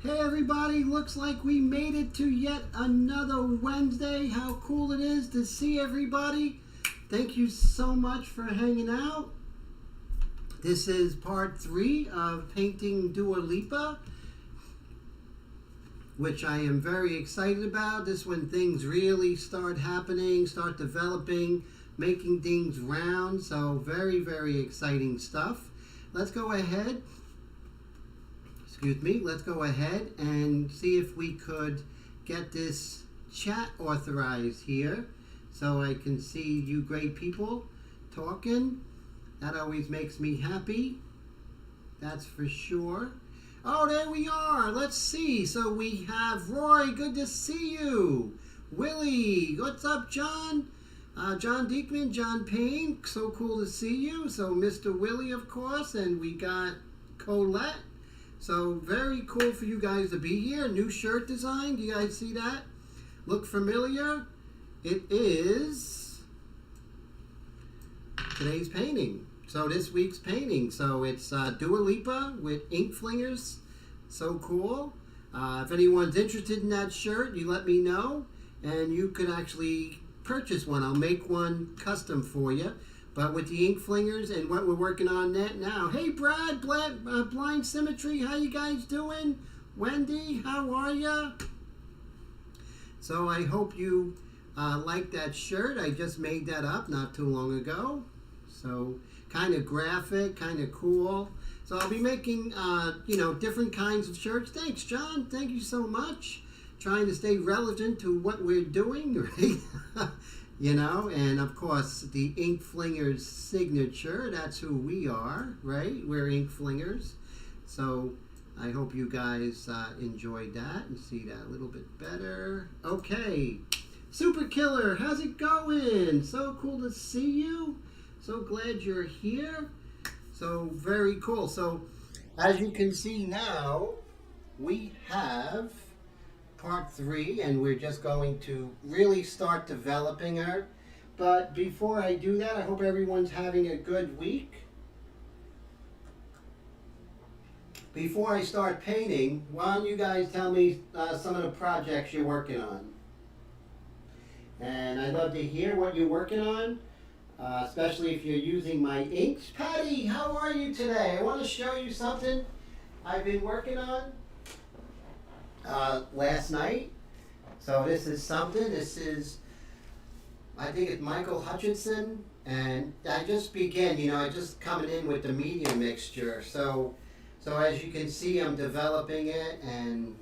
Hey everybody, looks like we made it to yet another Wednesday. How cool it is to see everybody. Thank you so much for hanging out. This is part 3 of painting Dua Lipa, which I am very excited about. This is when things really start happening, start developing, making things round. So very, very exciting stuff. Let's go ahead. Let's go ahead and see if we could get this chat authorized here so I can see you great people talking. That always makes me happy. That's for sure. Oh, there we are. Let's see. So we have Roy. Good to see you. Willie. What's up, John? John Diekman, John Payne. So cool to see you. So Mr. Willie, of course. And we got Colette. So very cool for you guys to be here. New shirt design. Do you guys see that? Look familiar? It is today's painting. So this week's painting. So it's Dua Lipa with ink flingers. So cool. If anyone's interested in that shirt, you let me know. And you could actually purchase one. I'll make one custom for you. But with the ink flingers and what we're working on now. Hey Brad, Blind Symmetry, how you guys doing? Wendy, how are ya? So I hope you like that shirt. I just made that up not too long ago. So kind of graphic, kind of cool. So I'll be making, different kinds of shirts. Thanks, John. Thank you so much. Trying to stay relevant to what we're doing, right? And of course, the ink flingers signature, that's who we are, right? We're ink flingers. So I hope you guys enjoyed that and see that a little bit better. Okay, Super Killer, how's it going? So cool to see you. So glad you're here. So very cool. So as you can see now, we have part 3, and we're just going to really start developing her. But before I do that, I hope everyone's having a good week. Before I start painting, why don't you guys tell me some of the projects you're working on? And I'd love to hear what you're working on, especially if you're using my inks. Patty, how are you today? I want to show you something I've been working on last night. So this is something, I think it's Michael Hutchinson, and I just began, I just coming in with the medium mixture. So as you can see, I'm developing it and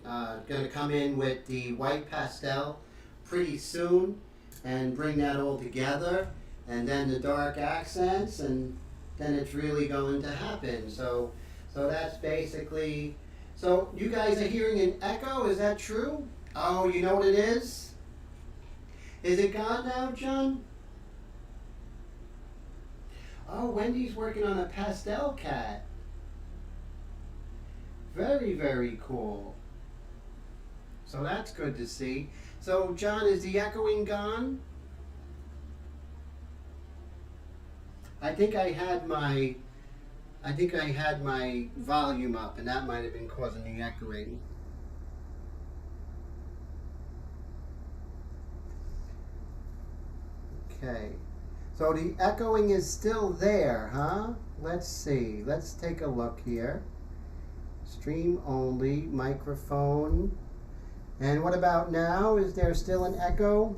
going to come in with the white pastel pretty soon and bring that all together, and then the dark accents, and then it's really going to happen. So that's basically. So you guys are hearing an echo, is that true? Oh, you know what it is? Is it gone now, John? Oh, Wendy's working on a pastel cat. Very, very cool. So that's good to see. So John, is the echoing gone? I think I had my volume up, and that might have been causing the echoing. Okay, so the echoing is still there, huh? Let's see. Let's take a look here. Stream only, microphone. And what about now? Is there still an echo?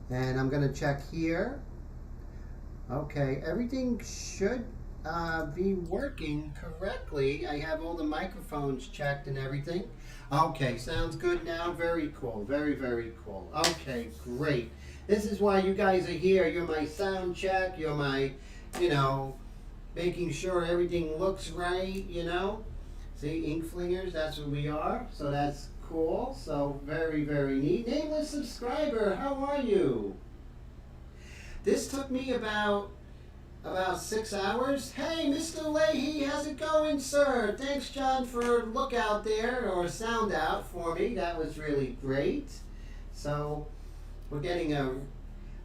And I'm going to check here. Okay, everything should be working correctly. I have all the microphones checked and everything. Okay, sounds good now. Very cool. Very, very cool. Okay, great. This is why you guys are here. You're my sound check. You're my, making sure everything looks right, See, ink flingers, that's what we are. So that's cool. So very, very neat. Nameless subscriber, how are you? This took me about 6 hours. Hey, Mr. Leahy, how's it going, sir? Thanks, John, for look out there, or sound out for me. That was really great. So we're getting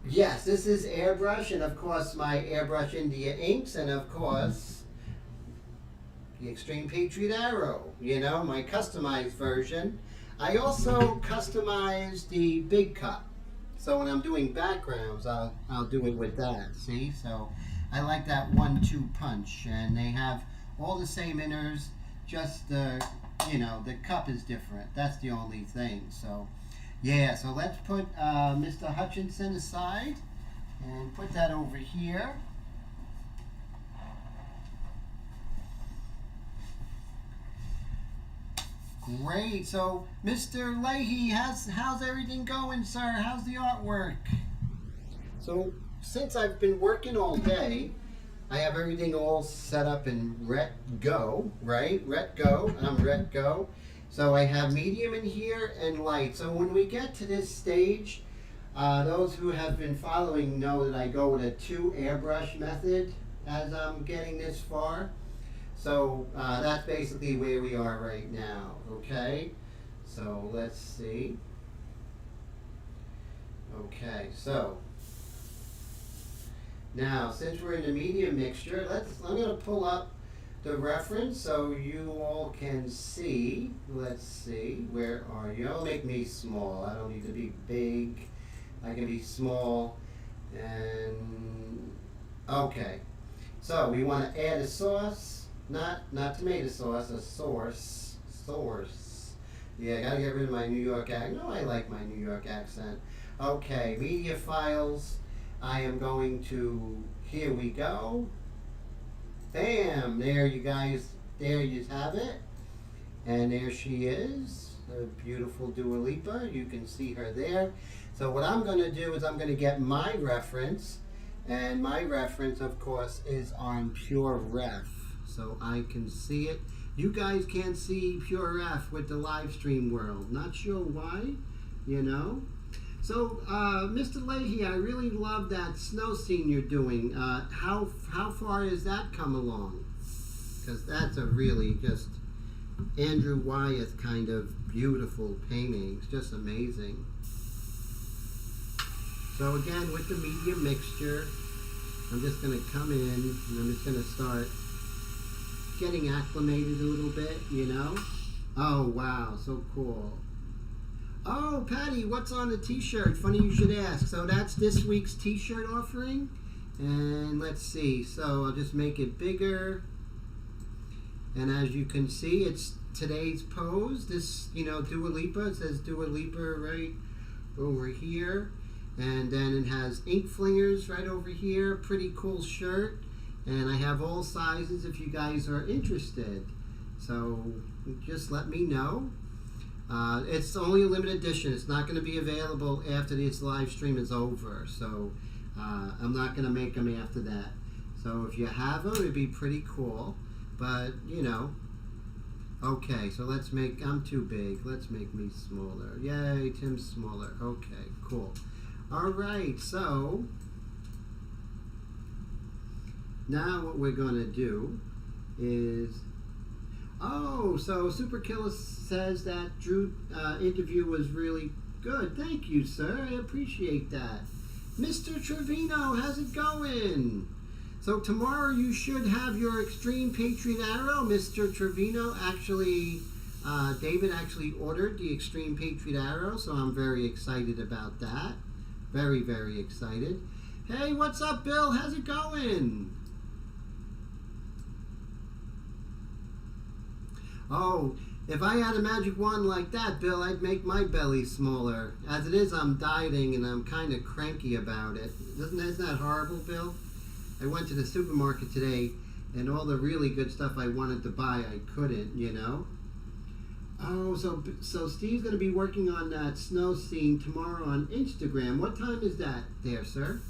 yes, this is Airbrush, and of course my Airbrush India inks, and of course the Extreme Patriot Arrow, you know, my customized version. I also customized the big cup. So when I'm doing backgrounds, I'll do it with that, see? So I like that 1-2 punch, and they have all the same inners, just the, you know, the cup is different. That's the only thing. So yeah, so let's put Mr. Hutchinson aside and put that over here. Great. So, Mr. Leahy, how's everything going, sir? How's the artwork? So, since I've been working all day, I have everything all set up in Ret Go, right? Ret Go. I'm Ret Go. So I have medium in here and light. So when we get to this stage, those who have been following know that I go with a 2 airbrush method as I'm getting this far. So that's basically where we are right now, okay? So let's see. Okay, so now since we're in the medium mixture, I'm gonna pull up the reference so you all can see. Let's see, where are you? I'll make me small. I don't need to be big. I can be small. And okay, so we want to add a sauce, not tomato sauce, a source. Yeah, I gotta get rid of my New York accent. No, I like my New York accent. Okay, media files. I am going to, here we go. Bam! There you guys, there you have it. And there she is, the beautiful Dua Lipa. You can see her there. So what I'm going to do is I'm going to get my reference. And my reference, of course, is on Pure Ref. So I can see it. You guys can't see Pure Ref with the live stream world. Not sure why, you know. So, Mr. Leahy, I really love that snow scene you're doing. How far has that come along? Because that's a really just Andrew Wyeth kind of beautiful painting. It's just amazing. So again, with the medium mixture, I'm just going to come in and I'm just going to start getting acclimated a little bit, you know. Oh, wow, so cool. Oh, Patty, what's on the t-shirt? Funny you should ask. So that's this week's t-shirt offering. And let's see. So I'll just make it bigger. And as you can see, it's today's pose. This, you know, Dua Lipa. It says Dua Lipa right over here. And then it has ink flingers right over here. Pretty cool shirt. And I have all sizes if you guys are interested. So just let me know. It's only a limited edition. It's not going to be available after this live stream is over. So I'm not going to make them after that. So if you have them, it'd be pretty cool. But, you know. Okay, so let's make, I'm too big. Let's make me smaller. Yay, Tim's smaller. Okay, cool. All right, so now what we're going to do is, oh, so Super Killer says that Drew interview was really good. Thank you, sir. I appreciate that. Mr. Trevino, how's it going? So tomorrow you should have your Extreme Patriot Arrow. Mr. Trevino actually, David actually ordered the Extreme Patriot Arrow, so I'm very excited about that. Very, very excited. Hey, what's up, Bill? How's it going? Oh, if I had a magic wand like that, Bill, I'd make my belly smaller. As it is, I'm dieting and I'm kind of cranky about it. Isn't that horrible, Bill? I went to the supermarket today and all the really good stuff I wanted to buy, I couldn't, you know? Oh, so Steve's going to be working on that snow scene tomorrow on Instagram. What time is that there, sir?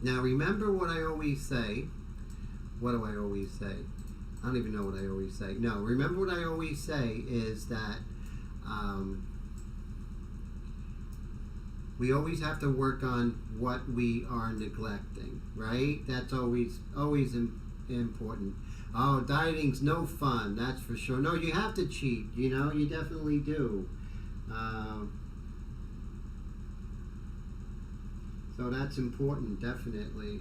Now, remember what I always say. What do I always say? I don't even know what I always say. No, remember what I always say is that we always have to work on what we are neglecting, right? That's always important. Oh, dieting's no fun, that's for sure. No, you have to cheat, you know, you definitely do. So that's important, definitely.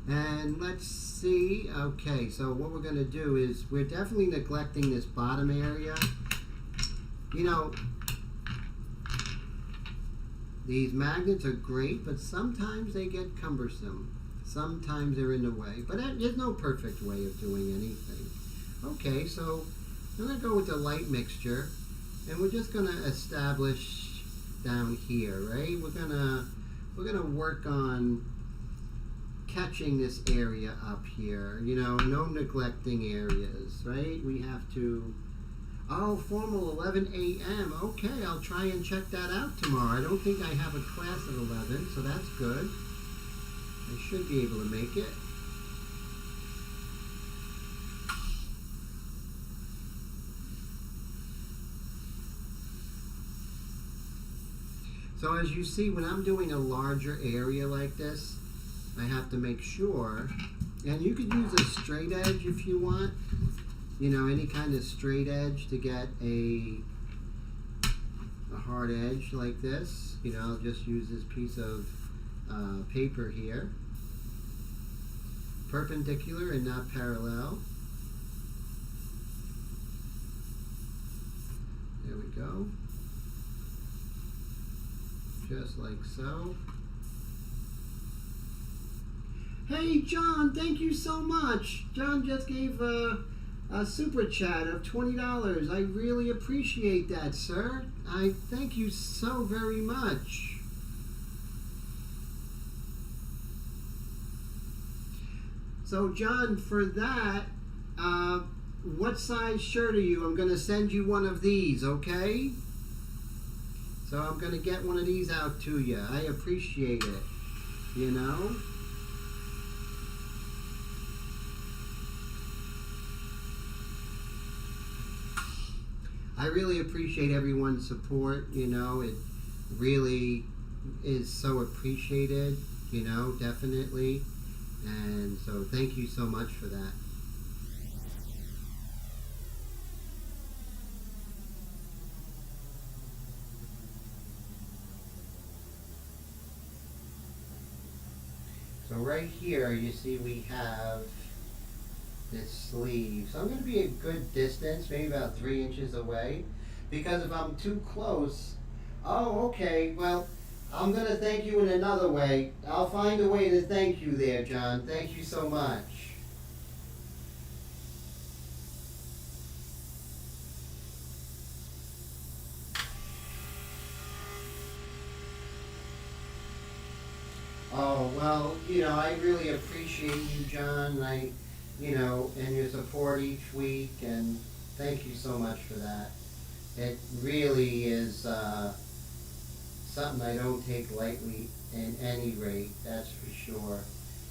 And let's see. Okay, so what we're going to do is we're definitely neglecting this bottom area. You know, these magnets are great, but sometimes they get cumbersome. Sometimes they're in the way. But there's no perfect way of doing anything. Okay, so I'm going to go with the light mixture. And we're just going to establish down here, right? We're gonna work on catching this area up here. You know, no neglecting areas, right? We have to. Oh, formal 11 a.m. Okay, I'll try and check that out tomorrow. I don't think I have a class at 11, so that's good. I should be able to make it. So as you see, when I'm doing a larger area like this, I have to make sure, and you could use a straight edge if you want, you know, any kind of straight edge to get a hard edge like this. You know, I'll just use this piece of paper here, perpendicular and not parallel. There we go. Just like so. Hey John, thank you so much. John just gave a super chat of $20. I really appreciate that, sir. I thank you so very much. So John, for that, what size shirt are you? I'm going to send you one of these, okay? So I'm going to get one of these out to you. I appreciate it, you know? I really appreciate everyone's support, you know? It really is so appreciated, you know, definitely. And so thank you so much for that. So right here, you see we have this sleeve. So I'm going to be a good distance, maybe about 3 inches away, because if I'm too close, oh, okay, well, I'm going to thank you in another way. I'll find a way to thank you there, John. Thank you so much. Oh, well, you know, I really appreciate you, John, you know, and your support each week, and thank you so much for that. It really is something I don't take lightly in any rate, that's for sure.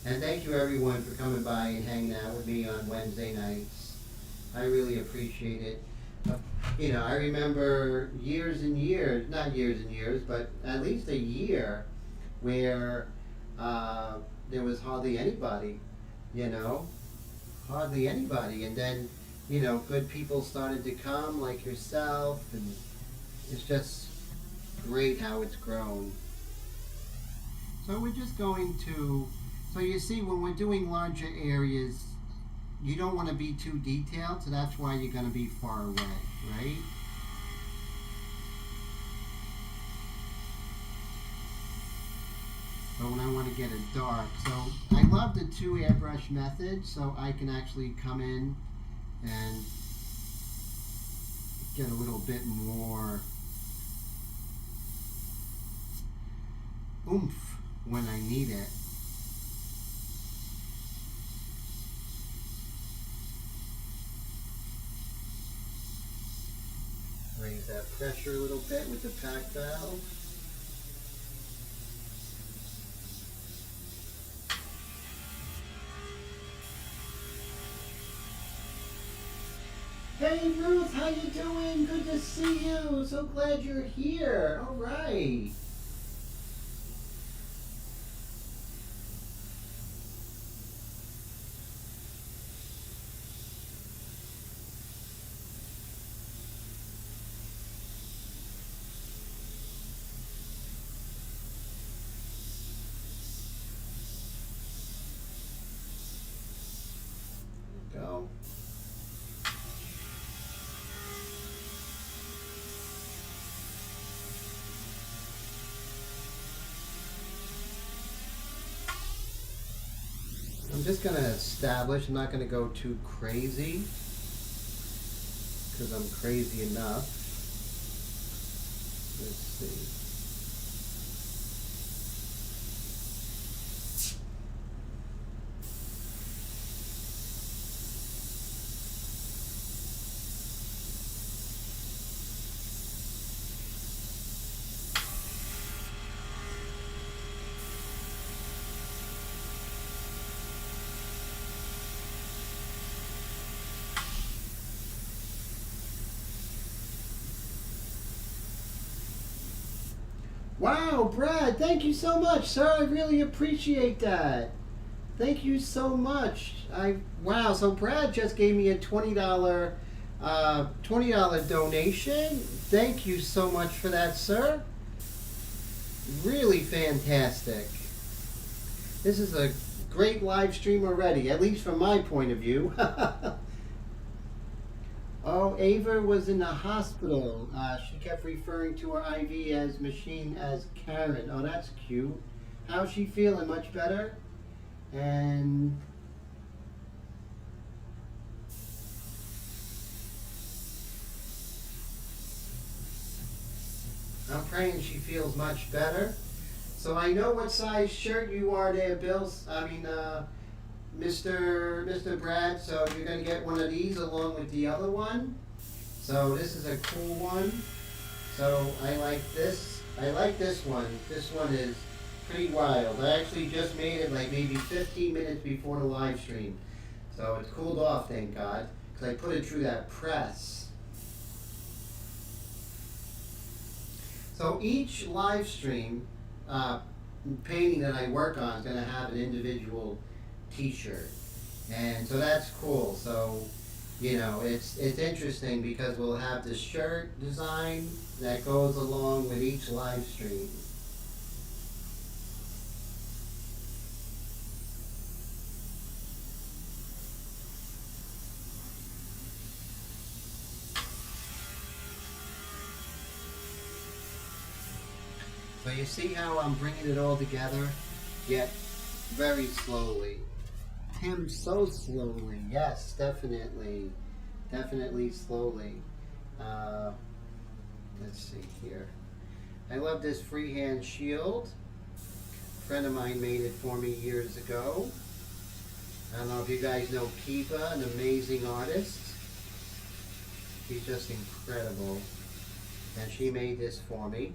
And thank you everyone for coming by and hanging out with me on Wednesday nights. I really appreciate it. You know, I remember years and years, not years and years, but at least a year where there was hardly anybody, you know, hardly anybody. And then, you know, good people started to come like yourself, and it's just great how it's grown. So we're just going to, so you see when we're doing larger areas, you don't want to be too detailed, so that's why you're going to be far away, right? But when I want to get it dark, so I love the 2 airbrush method, so I can actually come in and get a little bit more oomph when I need it. Raise that pressure a little bit with the pack valve. Hey Ruth, how you doing? Good to see you. So glad you're here. All right. just going to establish, I'm not going to go too crazy because I'm crazy enough. Let's see. Wow, Brad, thank you so much, sir. I really appreciate that. Thank you so much. Wow, so Brad just gave me a $20 donation. Thank you so much for that, sir. Really fantastic. This is a great live stream already, at least from my point of view. Oh, Ava was in the hospital. She kept referring to her IV as machine as Karen. Oh, that's cute. How's she feeling? Much better? And I'm praying she feels much better. So I know what size shirt you are there, Bill. Mr. Brad, so you're going to get one of these along with the other one. So this is a cool one. So I like this. I like this one. This one is pretty wild. I actually just made it like maybe 15 minutes before the live stream. So it's cooled off, thank God, because I put it through that press. So each live stream painting that I work on is going to have an individual t-shirt, and so that's cool. So it's interesting because we'll have the shirt design that goes along with each live stream. So you see how I'm bringing it all together, yet very slowly. Him so slowly. Yes, definitely. Definitely slowly. Let's see here. I love this freehand shield. A friend of mine made it for me years ago. I don't know if you guys know Kiva, an amazing artist. She's just incredible. And she made this for me.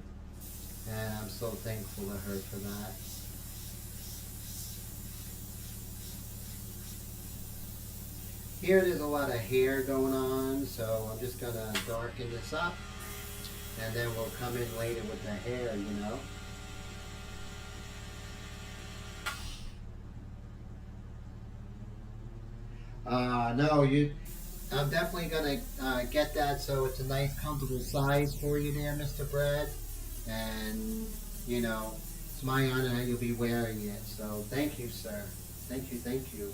And I'm so thankful to her for that. Here there's a lot of hair going on, so I'm just going to darken this up, and then we'll come in later with the hair, No, I'm definitely going to get that so it's a nice comfortable size for you there, Mr. Brad. And, it's my honor that you'll be wearing it. So thank you, sir. Thank you, thank you.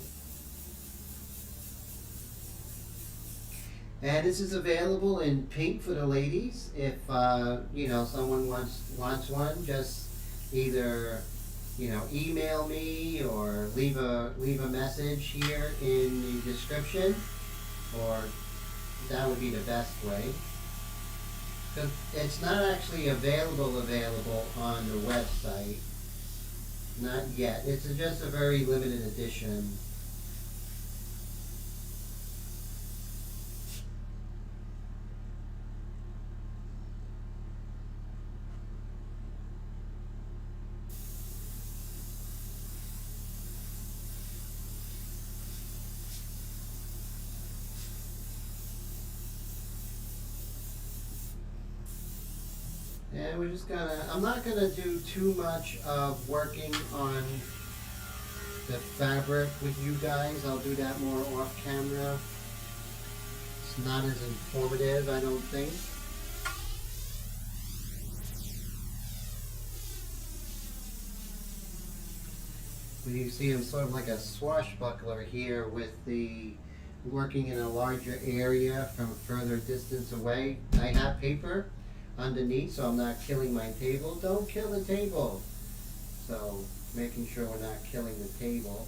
And this is available in pink for the ladies. If someone wants one, just either email me or leave a message here in the description, or that would be the best way. Because it's not actually available on the website, not yet. It's just a very limited edition. And we're just I'm not gonna do too much of working on the fabric with you guys. I'll do that more off camera. It's not as informative, I don't think. You see I'm sort of like a swashbuckler here with the working in a larger area from further distance away. I have paper underneath, so I'm not killing my table. Don't kill the table. So making sure we're not killing the table.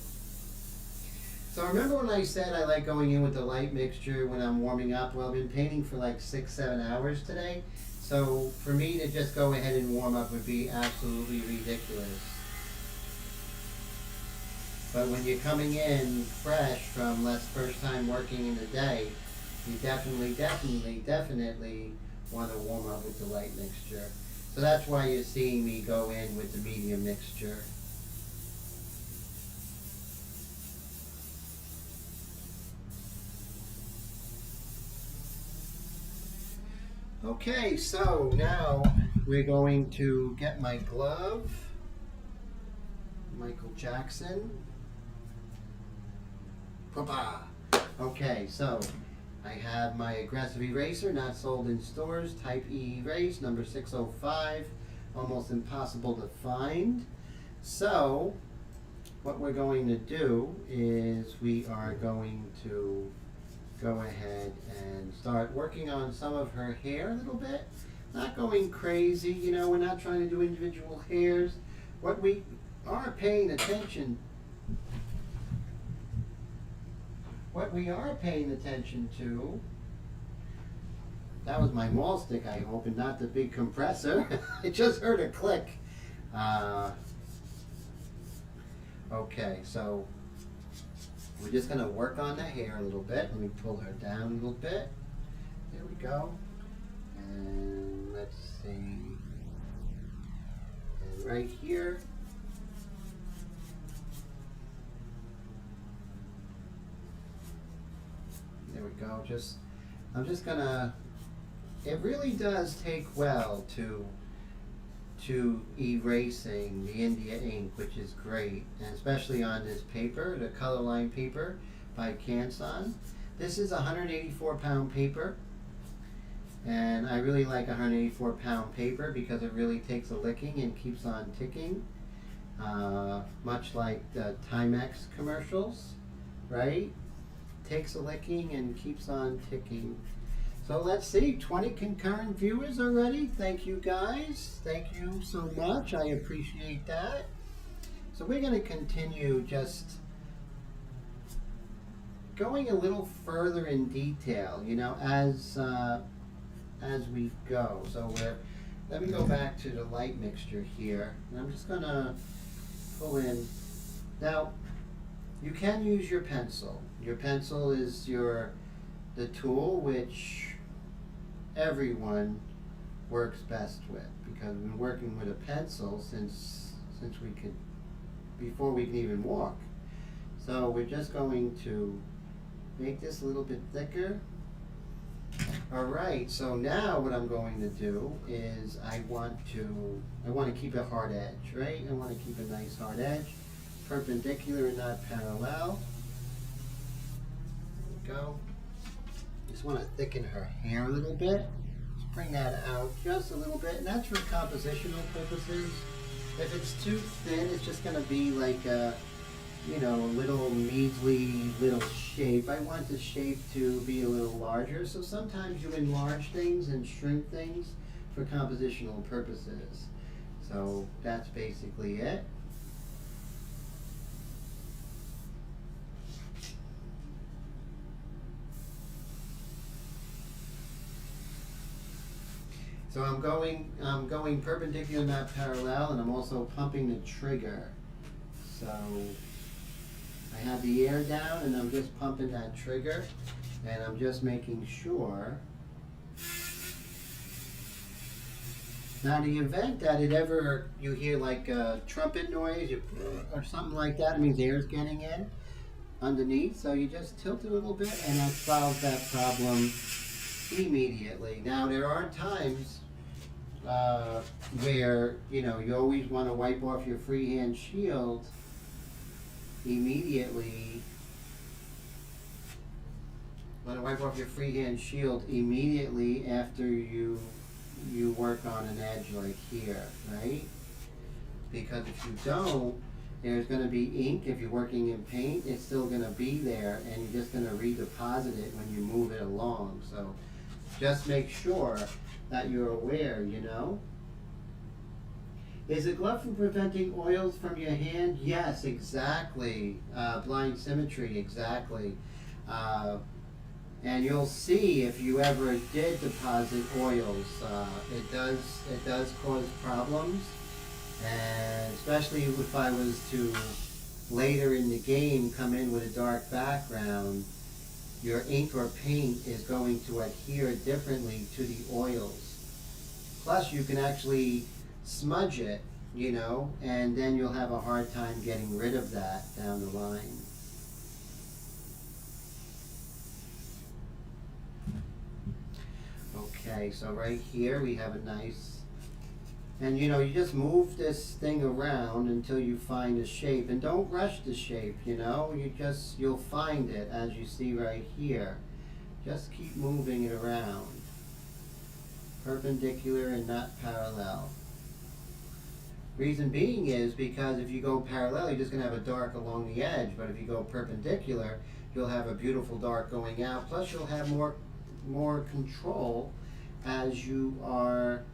So remember when I said I like going in with the light mixture when I'm warming up? Well, I've been painting for like 6-7 hours today. So for me to just go ahead and warm up would be absolutely ridiculous. But when you're coming in fresh from first time working in the day, you definitely want to warm up with the light mixture. So that's why you're seeing me go in with the medium mixture. Okay, so now we're going to get my glove, Michael Jackson. Papa. Okay, so I have my aggressive eraser, not sold in stores, type E erase, number 605, almost impossible to find. So what we're going to do is we are going to go ahead and start working on some of her hair a little bit. Not going crazy, you know, we're not trying to do individual hairs. What we are paying attention to, that was my maul stick, I hope, and not the big compressor. I just heard a click. Okay, so we're just going to work on the hair a little bit. Let me pull her down a little bit. There we go. And let's see. And right here. There we go. I'm just going to, it really does take well to erasing the India ink, which is great, and especially on this paper, the color line paper by Canson. This is a 184-pound paper, and I really like 184-pound paper because it really takes a licking and keeps on ticking, much like the Timex commercials, right? Takes a licking and keeps on ticking. So let's see, 20 concurrent viewers already. Thank you guys. Thank you so much. I appreciate that. So we're going to continue just going a little further in detail, you know, as we go. So let me go back to the light mixture here. And I'm just going to pull in. Now, you can use your pencil. Your pencil is the tool which everyone works best with, because we've been working with a pencil since before we can even walk. So we're just going to make this a little bit thicker. Alright, so now what I'm going to do is I want to keep a hard edge, right? I want to keep a nice hard edge, perpendicular and not parallel. There we go. Just want to thicken her hair a little bit. Just bring that out just a little bit, and that's for compositional purposes. If it's too thin, it's just going to be like a, you know, a little measly little shape. I want the shape to be a little larger, so sometimes you enlarge things and shrink things for compositional purposes. So that's basically it. So I'm going perpendicular, not parallel, and I'm also pumping the trigger. So I have the air down, and I'm just pumping that trigger, and I'm just making sure. Now, in the event that you hear like a trumpet noise or something like that, it means air's getting in underneath. So you just tilt it a little bit, and that solves that problem immediately. Now, there are times where, you know, you always want to wipe off your freehand shield immediately. After you work on an edge like here, right? Because if you don't, there's going to be ink. If you're working in paint, it's still going to be there, and you're just going to redeposit it when you move it along. So just make sure that you're aware, you know. Is a glove for preventing oils from your hand? Yes, exactly. Blind symmetry, exactly. Uh, and you'll see if you ever did deposit oils, it does cause problems, and especially if I was to later in the game come in with a dark background, your ink or paint is going to adhere differently to the oils. Plus, you can actually smudge it, and then you'll have a hard time getting rid of that down the line. Okay, so right here we have a nice, and you just move this thing around until you find a shape, and don't rush the shape, you'll find it as you see right here. Just keep moving it around. Perpendicular and not parallel. Reason being is because if you go parallel, you're just going to have a dark along the edge, but if you go perpendicular, you'll have a beautiful dark going out, plus you'll have more control as you are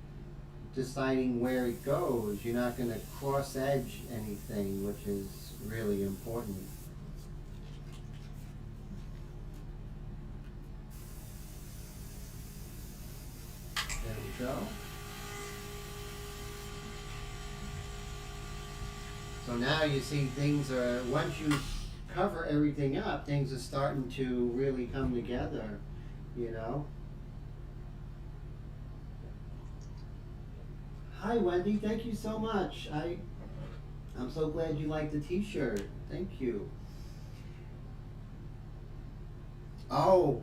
deciding where it goes. You're not going to cross edge anything, which is really important. There we go. So now you see things are, once you cover everything up, things are starting to really come together, Hi Wendy, thank you so much. I'm so glad you like the t-shirt. Thank you. Oh,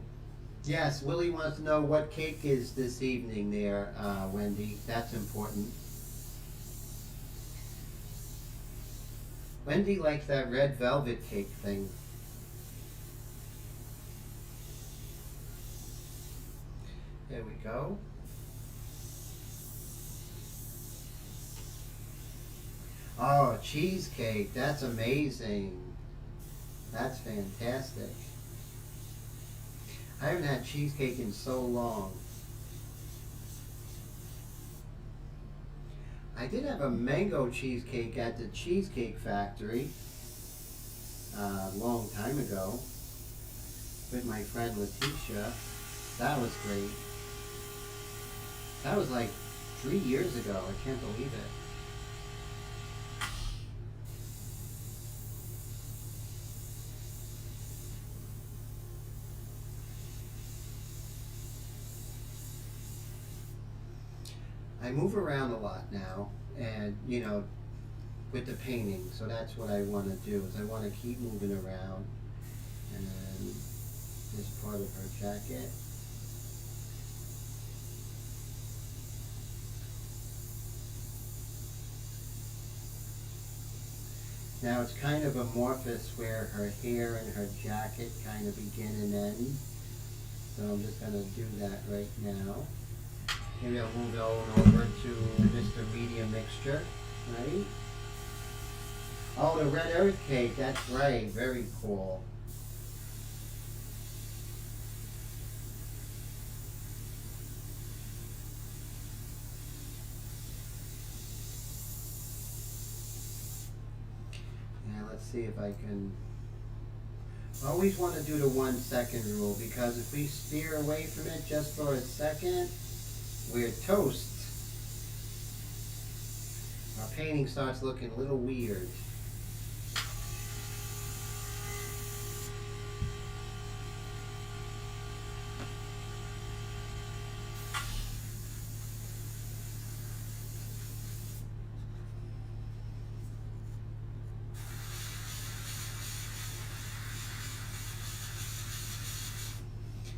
yes, Willie wants to know what cake is this evening there, Wendy. That's important. Wendy likes that red velvet cake thing. There we go. Oh, cheesecake. That's amazing. That's fantastic. I haven't had cheesecake in so long. I did have a mango cheesecake at the Cheesecake Factory a long time ago with my friend Letitia. That was great. That was like 3 years ago. I can't believe it. I move around a lot now, and with the painting, so that's what I want to do, is I want to keep moving around. And this part of her jacket. Now it's kind of amorphous where her hair and her jacket kind of begin and end. So I'm just going to do that right now. Maybe I'll move on over to Mr. Medium Mixture, right? Oh, the red earth cake, that's right, very cool. Now let's see if I can, I always want to do the 1 second rule, because if we steer away from it just for a second, we're toast. Our painting starts looking a little weird.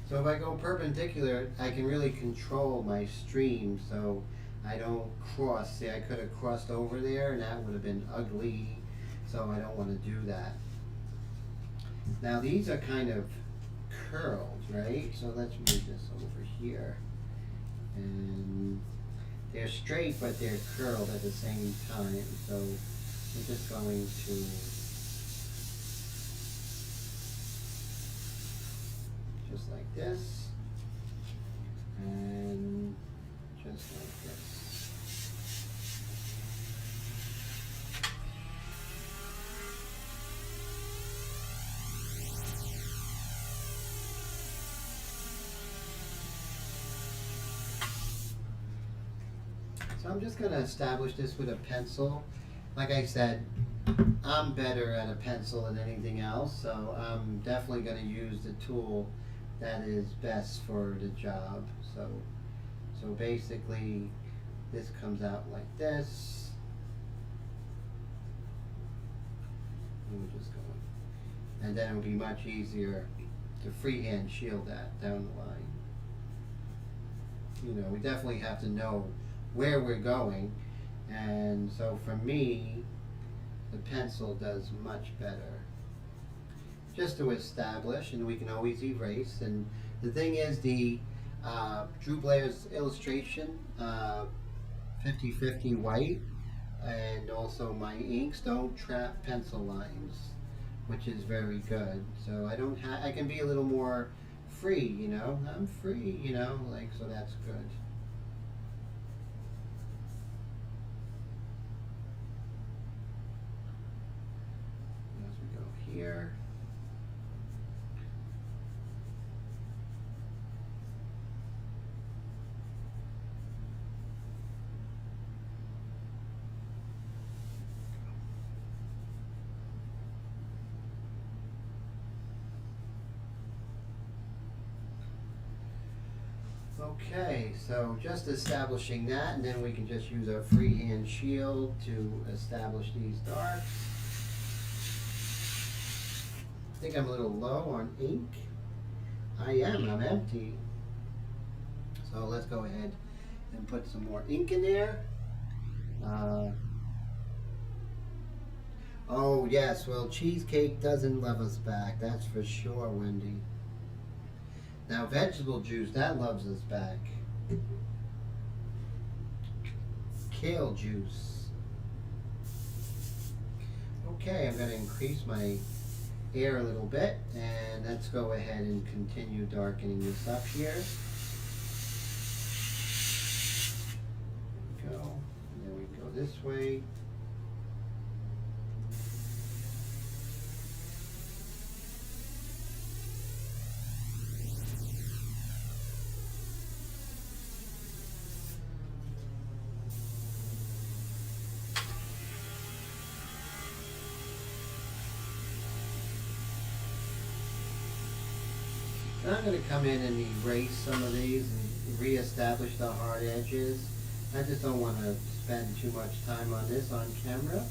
So if I go perpendicular, I can really control my stream so I don't cross. See, I could have crossed over there and that would have been ugly, so I don't want to do that. Now these are kind of curled, right? So let's move this over here. And they're straight, but they're curled at the same time. So I'm just going to just like this, and just like this. So I'm just going to establish this with a pencil. Like I said, I'm better at a pencil than anything else, so I'm definitely going to use the tool that is best for the job. So basically, this comes out like this. And we're just going, and then it'll be much easier to freehand shield that down the line. You know, we definitely have to know where we're going, and so for me, the pencil does much better. Just to establish, and we can always erase. And the thing is, the Drew Blair's illustration, 50/50 white, and also my inks don't trap pencil lines, which is very good. So I can be a little more free, you know. I'm free, you know, like, so that's good. As we go here. Okay, so just establishing that, and then we can just use our freehand shield to establish these darks. I think I'm a little low on ink. I'm empty. So let's go ahead and put some more ink in there. Oh yes, well, cheesecake doesn't love us back, that's for sure, Wendy. Now vegetable juice, that loves us back. Kale juice. Okay, I'm going to increase my air a little bit, and let's go ahead and continue darkening this up here. Go, and then we go this way. And I'm going to come in and erase some of these and re-establish the hard edges. I just don't want to spend too much time on this on camera.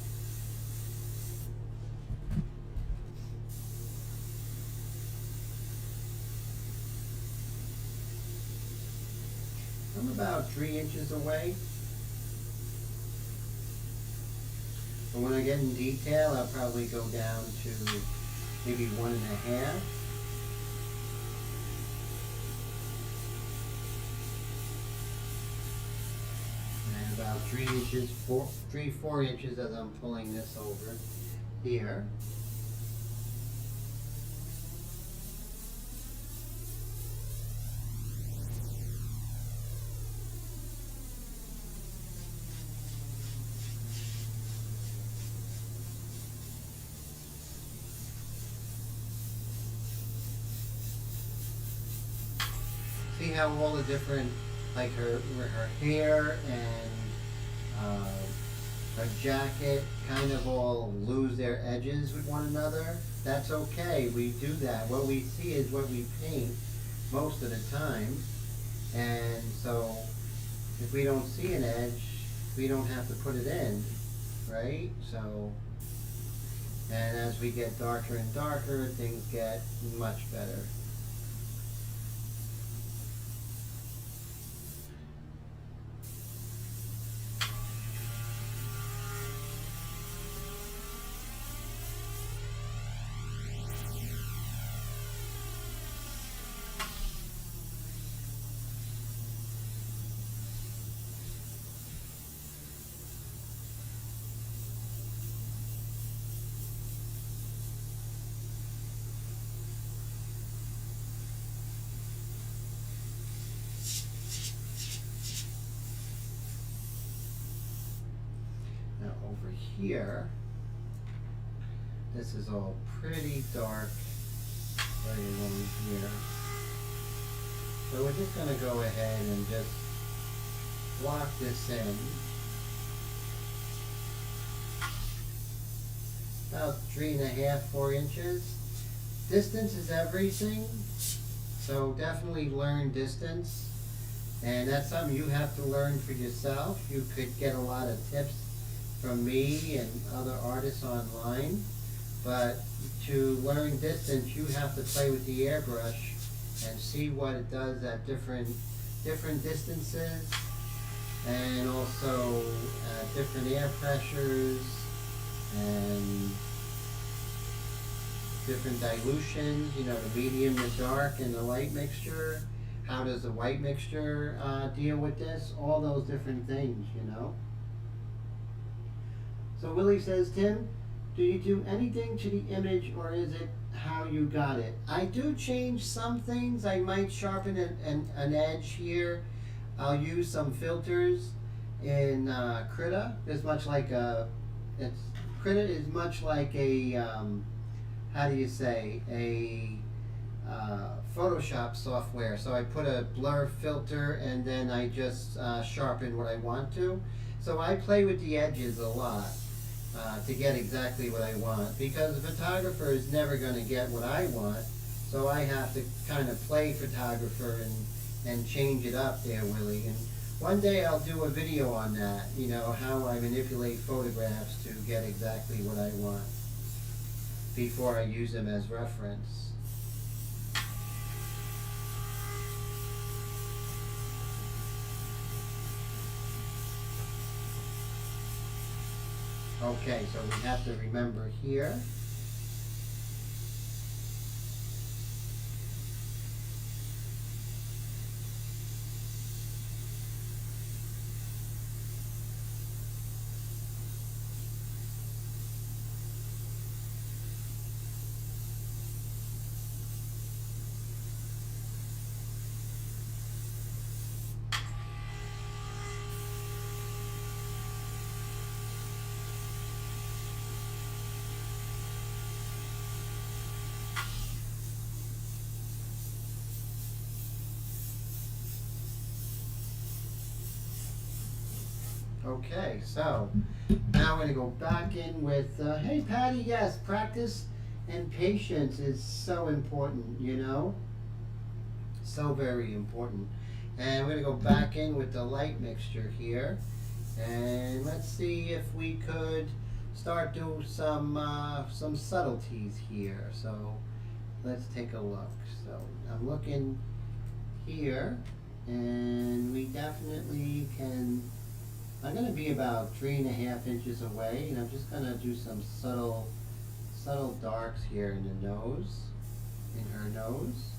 I'm about 3 inches away. But when I get in detail, I'll probably go down to maybe 1.5. About 3 inches, 4 inches as I'm pulling this over here. See how all the different, like her hair and her jacket kind of all lose their edges with one another. That's okay, we do that. What we see is what we paint most of the time, and so if we don't see an edge, we don't have to put it in, right? So, and as we get darker and darker, things get much better. Over here, this is all pretty dark right along here. So we're just going to go ahead and just block this in. about 3.5, 4 inches. Distance is everything, so definitely learn distance. And that's something you have to learn for yourself. You could get a lot of tips from me and other artists online, but to learn distance, you have to play with the airbrush and see what it does at different distances, and also different air pressures and different dilutions, you know, the medium, the dark, and the light mixture. How does the white mixture deal with this? All those different things, you know. So Willie says, Tim, do you do anything to the image, or is it how you got it? I do change some things. I might sharpen an edge here. I'll use some filters in Krita. It's much like Krita is much like a how do you say, a Photoshop software. So I put a blur filter and then I just sharpen what I want to. So I play with the edges a lot to get exactly what I want, because the photographer is never going to get what I want. So I have to kind of play photographer and change it up there, Willie. And one day I'll do a video on that, you know, how I manipulate photographs to get exactly what I want before I use them as reference. Okay, so we have to remember here. Okay, so now I'm going to go back in with, hey Patty, yes, practice and patience is so important, you know, so very important. And we're going to go back in with the light mixture here, and let's see if we could start doing some subtleties here. So let's take a look. So I'm looking here, and we definitely can. I'm going to be about 3.5 inches away, and I'm just going to do some subtle darks here in the nose, in her nose.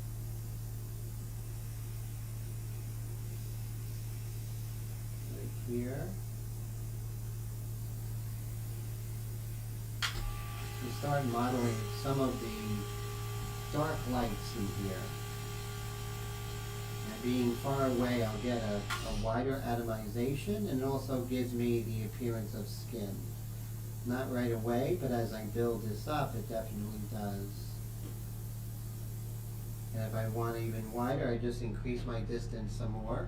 Right here. We start modeling some of the dark lights in here. Being far away, I'll get a wider atomization, and it also gives me the appearance of skin. Not right away, but as I build this up, it definitely does. And if I want even wider, I just increase my distance some more.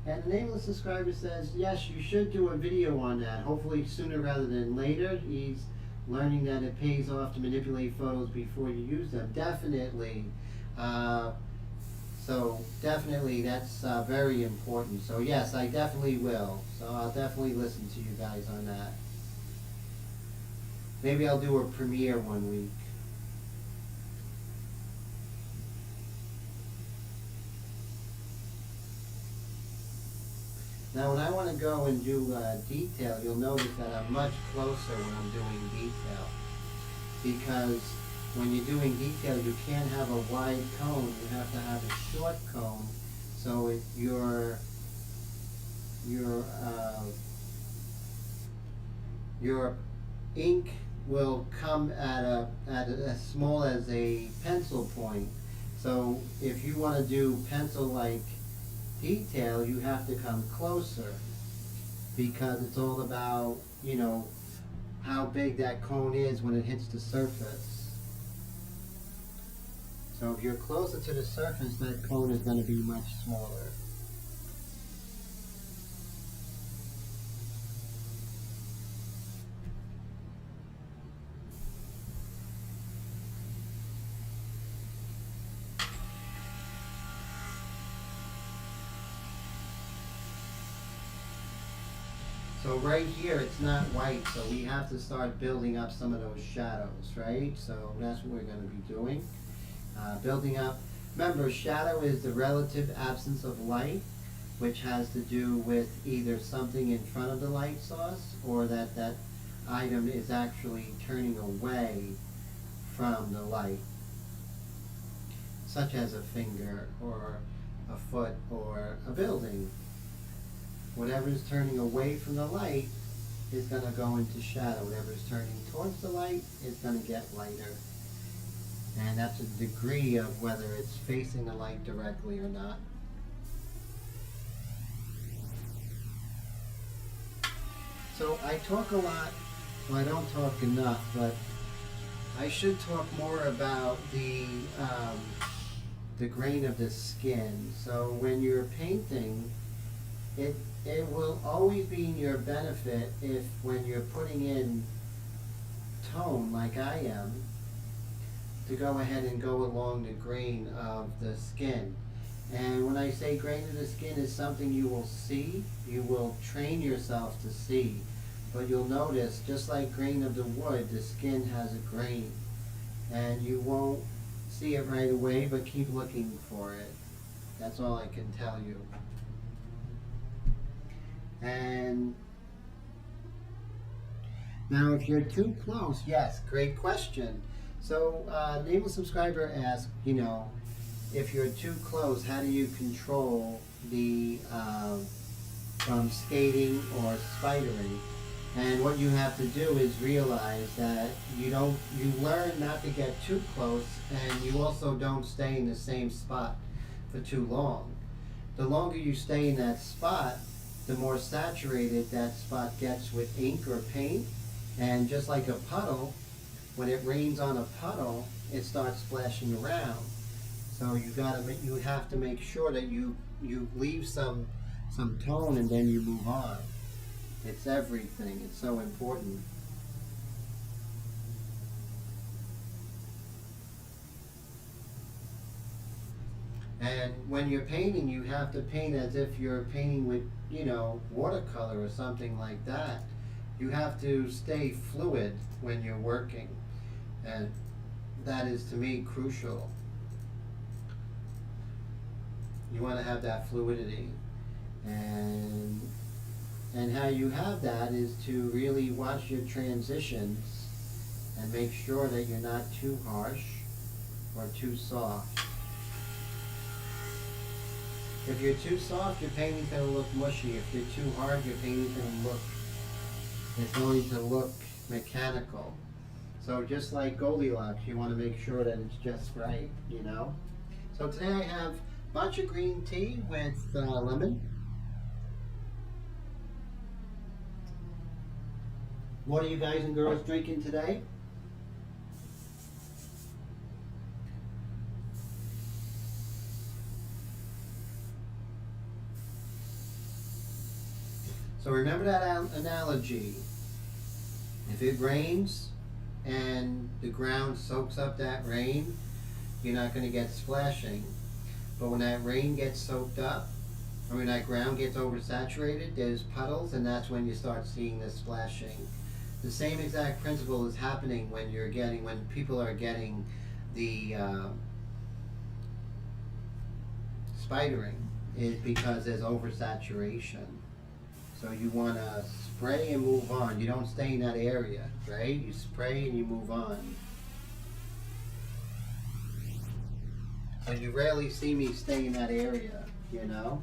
And the nameless subscriber says, yes, you should do a video on that, hopefully sooner rather than later. He's learning that it pays off to manipulate photos before you use them. Definitely. So definitely that's very important. So yes, I definitely will. So I'll definitely listen to you guys on that. Maybe I'll do a premiere one week. Now when I want to go and do detail, you'll notice that I'm much closer when I'm doing detail. Because when you're doing detail, you can't have a wide cone, you have to have a short cone, so your ink will come at as small as a pencil point. So if you want to do pencil-like detail, you have to come closer, because it's all about, you know, how big that cone is when it hits the surface. So if you're closer to the surface, that cone is going to be much smaller. So right here, it's not white, so we have to start building up some of those shadows, right? So that's what we're going to be doing. Building up. Remember, shadow is the relative absence of light, which has to do with either something in front of the light source or that that item is actually turning away from the light, such as a finger or a foot or a building. Whatever is turning away from the light is going to go into shadow. Whatever is turning towards the light is going to get lighter. And that's a degree of whether it's facing the light directly or not. So I talk a lot, well, I don't talk enough, but I should talk more about the grain of the skin. So when you're painting, it will always be in your benefit if when you're putting in tone, like I am, to go ahead and go along the grain of the skin. And when I say grain of the skin is something you will see, you will train yourself to see. But you'll notice, just like grain of the wood, the skin has a grain. And you won't see it right away, but keep looking for it. That's all I can tell you. And now if you're too close, yes, great question. So Naval Subscriber asked, you know, if you're too close, how do you control the from skating or spidering? And what you have to do is realize that you learn not to get too close, and you also don't stay in the same spot for too long. The longer you stay in that spot, the more saturated that spot gets with ink or paint. And just like a puddle, when it rains on a puddle, it starts splashing around. So you have to make sure that you leave some tone and then you move on. It's everything. It's so important. And when you're painting, you have to paint as if you're painting with, you know, watercolor or something like that. You have to stay fluid when you're working. And that is, to me, crucial. You want to have that fluidity. And how you have that is to really watch your transitions and make sure that you're not too harsh or too soft. If you're too soft, your painting's going to look mushy. If you're too hard, your painting's going to look mechanical. So just like Goldilocks, you want to make sure that it's just right, you know. So today I have matcha green tea with lemon. What are you guys and girls drinking today? So remember that analogy. If it rains and the ground soaks up that rain, you're not going to get splashing. But when that rain gets soaked up, or when that ground gets oversaturated, there's puddles, and that's when you start seeing the splashing. The same exact principle is happening when people are getting the spidering, is because there's oversaturation. So you want to spray and move on. You don't stay in that area, right? You spray and you move on. So you rarely see me stay in that area, you know?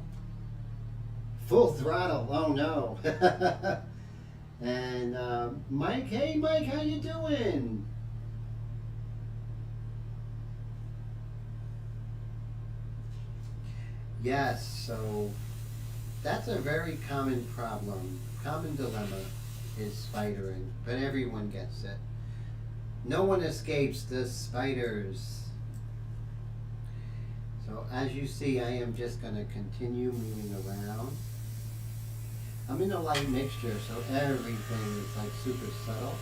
Full throttle, oh no. And Mike, hey Mike, how you doing? Yes, so that's a very common problem, common dilemma is spidering, but everyone gets it. No one escapes the spiders. So as you see, I am just going to continue moving around. I'm in a light mixture, so everything is like super subtle.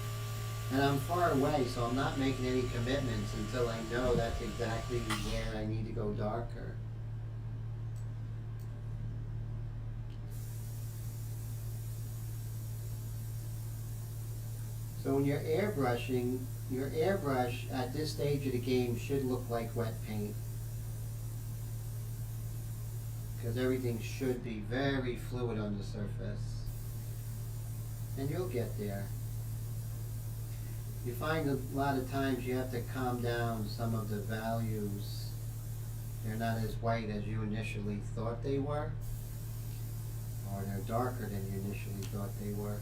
And I'm far away, so I'm not making any commitments until I know that's exactly where I need to go darker. So when you're airbrushing, your airbrush at this stage of the game should look like wet paint. Because everything should be very fluid on the surface. And you'll get there. You find a lot of times you have to calm down some of the values. They're not as white as you initially thought they were. Or they're darker than you initially thought they were.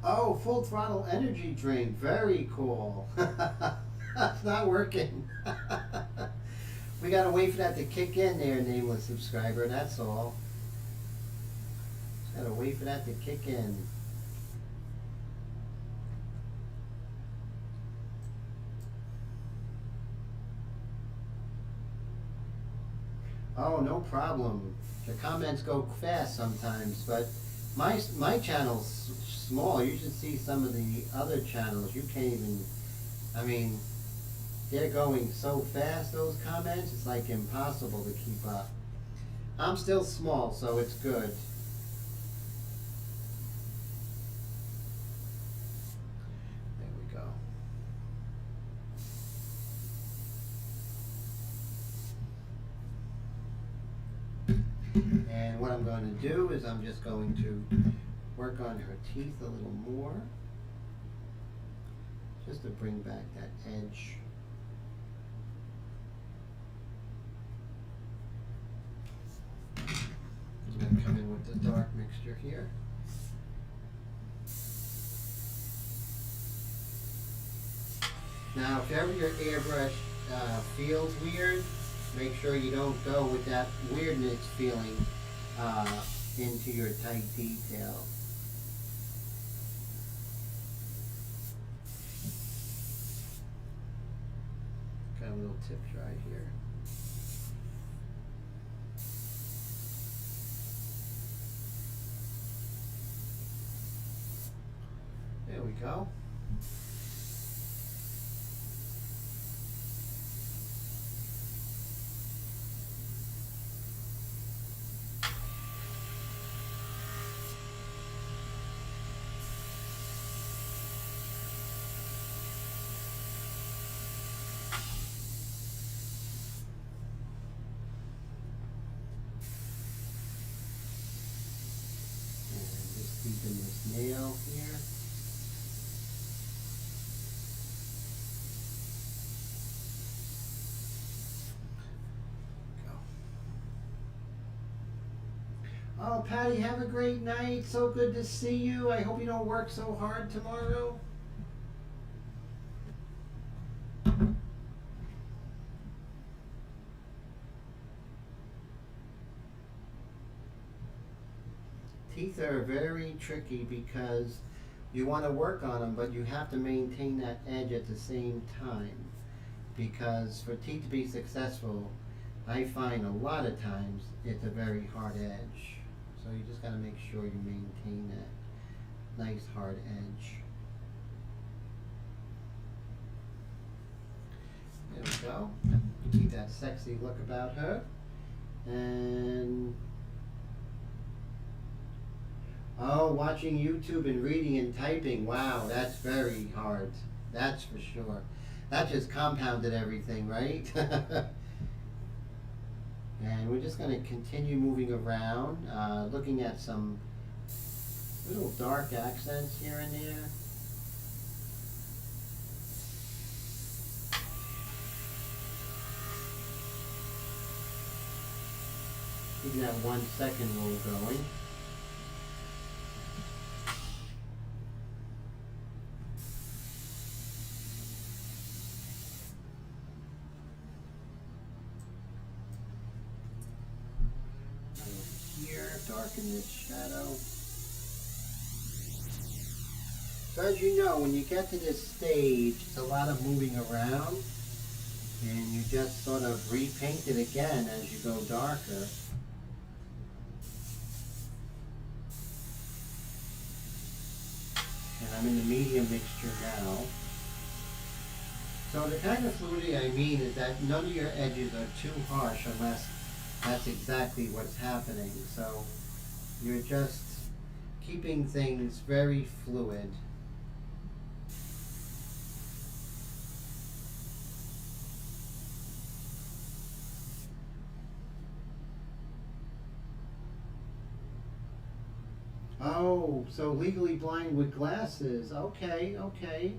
Oh, full throttle energy drink. Very cool. It's not working. We gotta wait for that to kick in there, nameless subscriber, that's all. Just gotta wait for that to kick in. Oh, no problem. The comments go fast sometimes, but my channel's small. You should see some of the other channels. You can't even, I mean, they're going so fast, those comments, it's like impossible to keep up. I'm still small, so it's good. There we go. And what I'm going to do is I'm just going to work on her teeth a little more, just to bring back that edge. I'm going to come in with the dark mixture here. Now, if ever your airbrush feels weird, make sure you don't go with that weirdness feeling into your tight detail. Got a little tip dry here. There we go. Keeping this nail here. Go. Oh, Patty, have a great night. So good to see you. I hope you don't work so hard tomorrow. Teeth are very tricky because you want to work on them, but you have to maintain that edge at the same time. Because for teeth to be successful, I find a lot of times it's a very hard edge. So you just got to make sure you maintain that nice hard edge. There we go. Keep that sexy look about her. And oh, watching YouTube and reading and typing. Wow, that's very hard. That's for sure. That just compounded everything, right? And we're just going to continue moving around, looking at some little dark accents here and there. Keeping that 1 second roll going. Darken this shadow. So as you know, when you get to this stage, it's a lot of moving around, and you just sort of repaint it again as you go darker. I'm in the medium mixture now. So the kind of fluidity I mean is that none of your edges are too harsh unless that's exactly what's happening. So you're just keeping things very fluid. Oh, so legally blind with glasses. Okay, okay.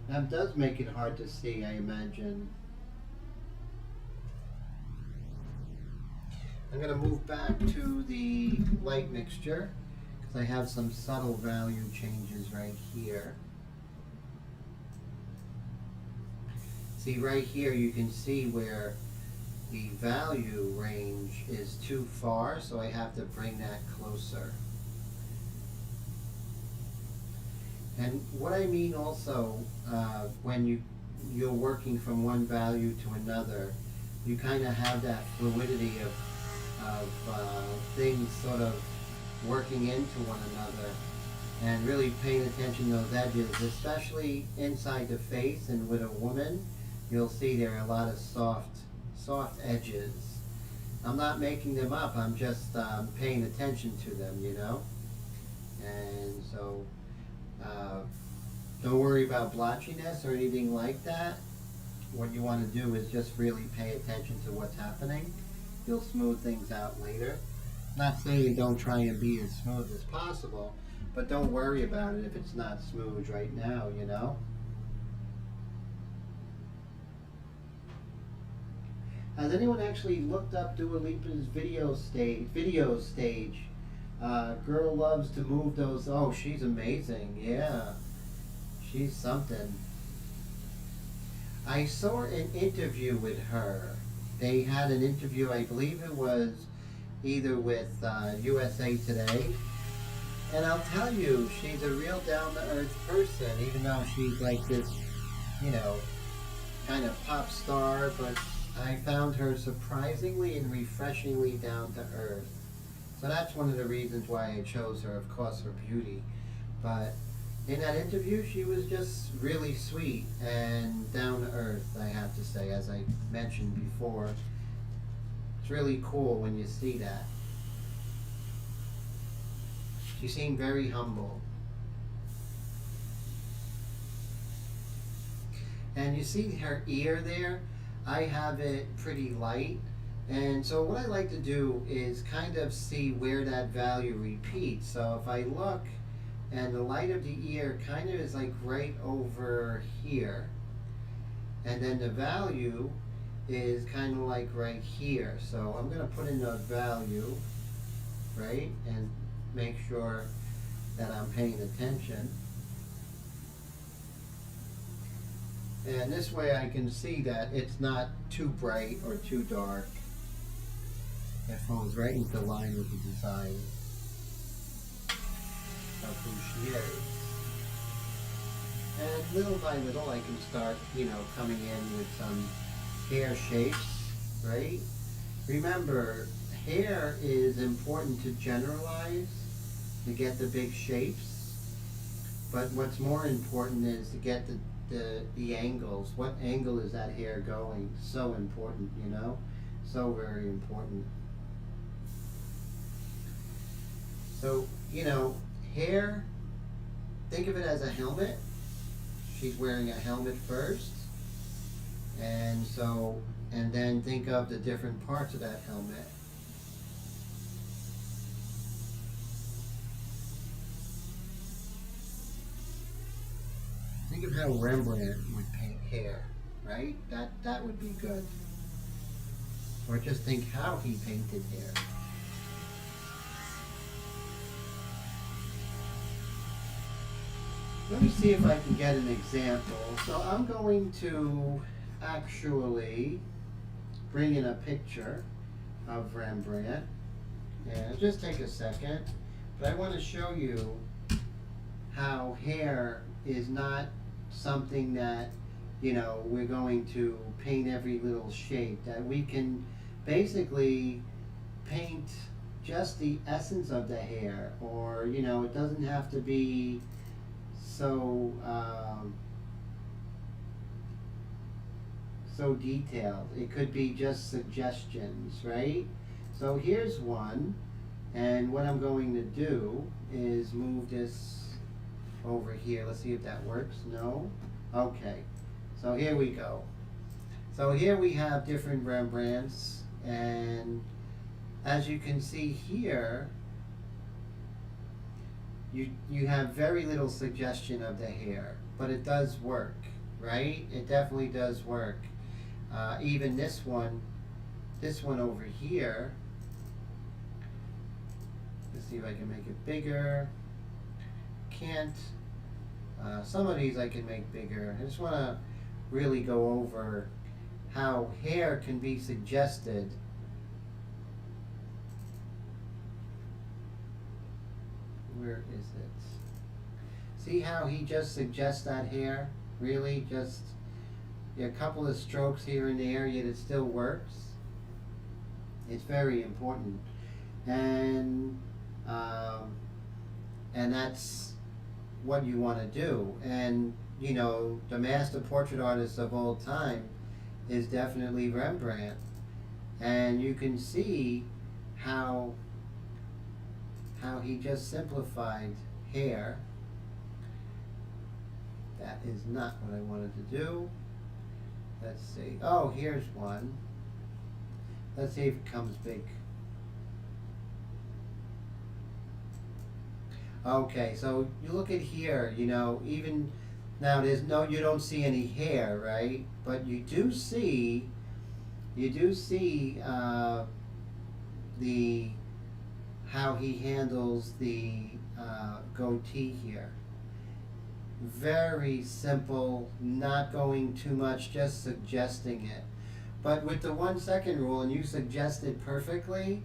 That does make it hard to see, I imagine. I'm going to move back to the light mixture because I have some subtle value changes right here. See, right here you can see where the value range is too far, so I have to bring that closer. And what I mean also, when you're working from one value to another, you kind of have that fluidity of things sort of working into one another, and really paying attention to those edges, especially inside the face. And with a woman, you'll see there are a lot of soft edges. I'm not making them up, I'm just paying attention to them, you know? And so don't worry about blotchiness or anything like that. What you want to do is just really pay attention to what's happening. You'll smooth things out later. Not saying don't try and be as smooth as possible, but don't worry about it if it's not smooth right now, you know? Has anyone actually looked up Dua Lipa's video stage? Girl loves to move those. Oh, she's amazing. Yeah, she's something. I saw an interview with her. They had an interview, I believe it was either with USA Today. And I'll tell you, she's a real down-to-earth person, even though she's like this, you know, kind of pop star, but I found her surprisingly and refreshingly down to earth. So that's one of the reasons why I chose her, of course, her beauty. But in that interview, she was just really sweet and down to earth, I have to say, as I mentioned before. It's really cool when you see that. She seemed very humble. And you see her ear there? I have it pretty light, and so what I like to do is kind of see where that value repeats. So if I look, and the light of the ear kind of is like right over here, and then the value is kind of like right here. So I'm going to put in the value, right, and make sure that I'm paying attention. And this way I can see that it's not too bright or too dark. It falls right into line with the design of who she is. And little by little I can start, you know, coming in with some hair shapes, right? Remember, hair is important to generalize, to get the big shapes. But what's more important is to get the angles. What angle is that hair going? So important, you know? So very important. So, you know, hair, think of it as a helmet. She's wearing a helmet first. And so, and then think of the different parts of that helmet. Think of how Rembrandt would paint hair, right? That would be good. Or just think how he painted hair. Let me see if I can get an example. So I'm going to actually bring in a picture of Rembrandt. And just take a second. But I want to show you how hair is not something that, you know, we're going to paint every little shape. That we can basically paint just the essence of the hair, or, you know, it doesn't have to be so so detailed. It could be just suggestions, right? So here's one, and what I'm going to do is move this over here. Let's see if that works. No? Okay. So here we go. So here we have different Rembrandts, and as you can see here, you have very little suggestion of the hair, but it does work, right? It definitely does work. Even this one over here, let's see if I can make it bigger. Can't. Some of these I can make bigger. I just want to really go over how hair can be suggested. Where is it? See how he just suggests that hair? Really, just a couple of strokes here and there, yet it still works. It's very important, and that's what you want to do. And you know, the master portrait artist of all time is definitely Rembrandt, and you can see how he just simplified hair. That is not what I wanted to do. Let's see. Oh, here's one. Let's see if it comes big. Okay, so you look at here, you know, even now you don't see any hair, right? But you do see the how he handles the goatee here. Very simple, not going too much, just suggesting it. But with the 1 second rule, and you suggest it perfectly,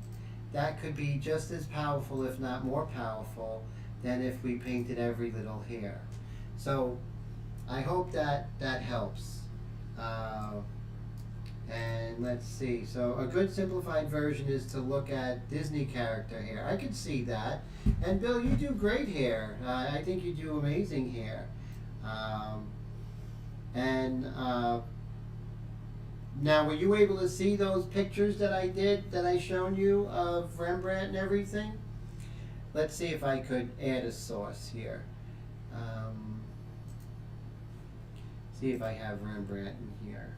that could be just as powerful, if not more powerful, than if we painted every little hair. So I hope that helps. And let's see, so a good simplified version is to look at Disney character hair. I could see that. And Bill, you do great hair. I think you do amazing hair. Now, were you able to see those pictures that I shown you of Rembrandt and everything? Let's see if I could add a source here. See if I have Rembrandt in here.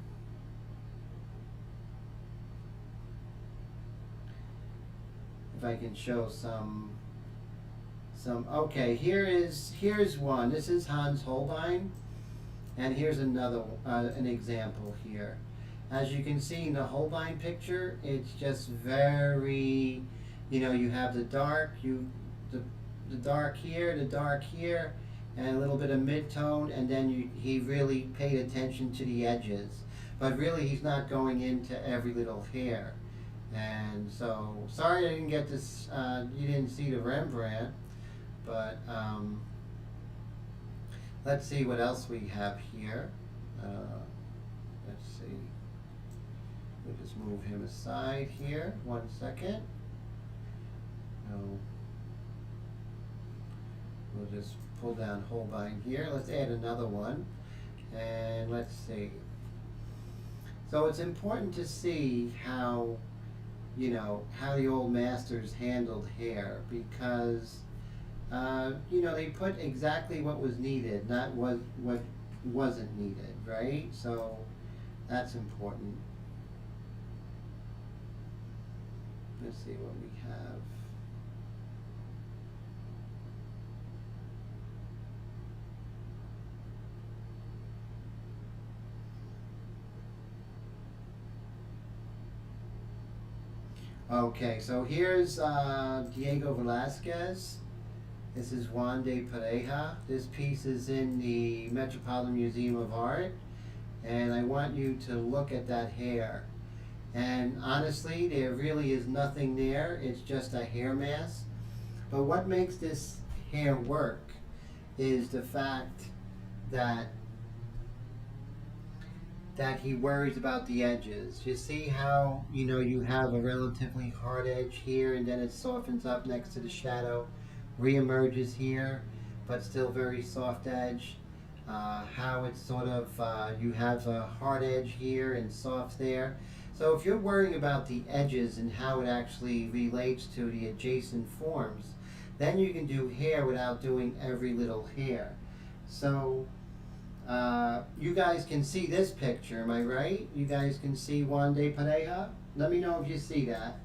If I can show some. Okay, here's one. This is Hans Holbein, and here's another an example here. As you can see in the Holbein picture, it's just very, you know, you have the dark, the dark here, and a little bit of mid-tone, and then he really paid attention to the edges. But really, he's not going into every little hair. And so, sorry I didn't get this, you didn't see the Rembrandt, but let's see what else we have here. Let's see. We'll just move him aside here. 1 second. No. We'll just pull down Holbein here. Let's add another one. And let's see. So it's important to see how, you know, how the old masters handled hair, because you know, they put exactly what was needed, not what wasn't needed, right? So that's important. Let's see what we have. Okay, so here's Diego Velázquez. This is Juan de Pareja. This piece is in the Metropolitan Museum of Art, and I want you to look at that hair. And honestly, there really is nothing there. It's just a hair mask. But what makes this hair work is the fact that he worries about the edges. You see how, you know, you have a relatively hard edge here, and then it softens up next to the shadow, reemerges here. but still very soft edge. How it's sort of, you have a hard edge here and soft there. So if you're worrying about the edges and how it actually relates to the adjacent forms, then you can do hair without doing every little hair. So you guys can see this picture, am I right? You guys can see Juan de Pareja? Let me know if you see that.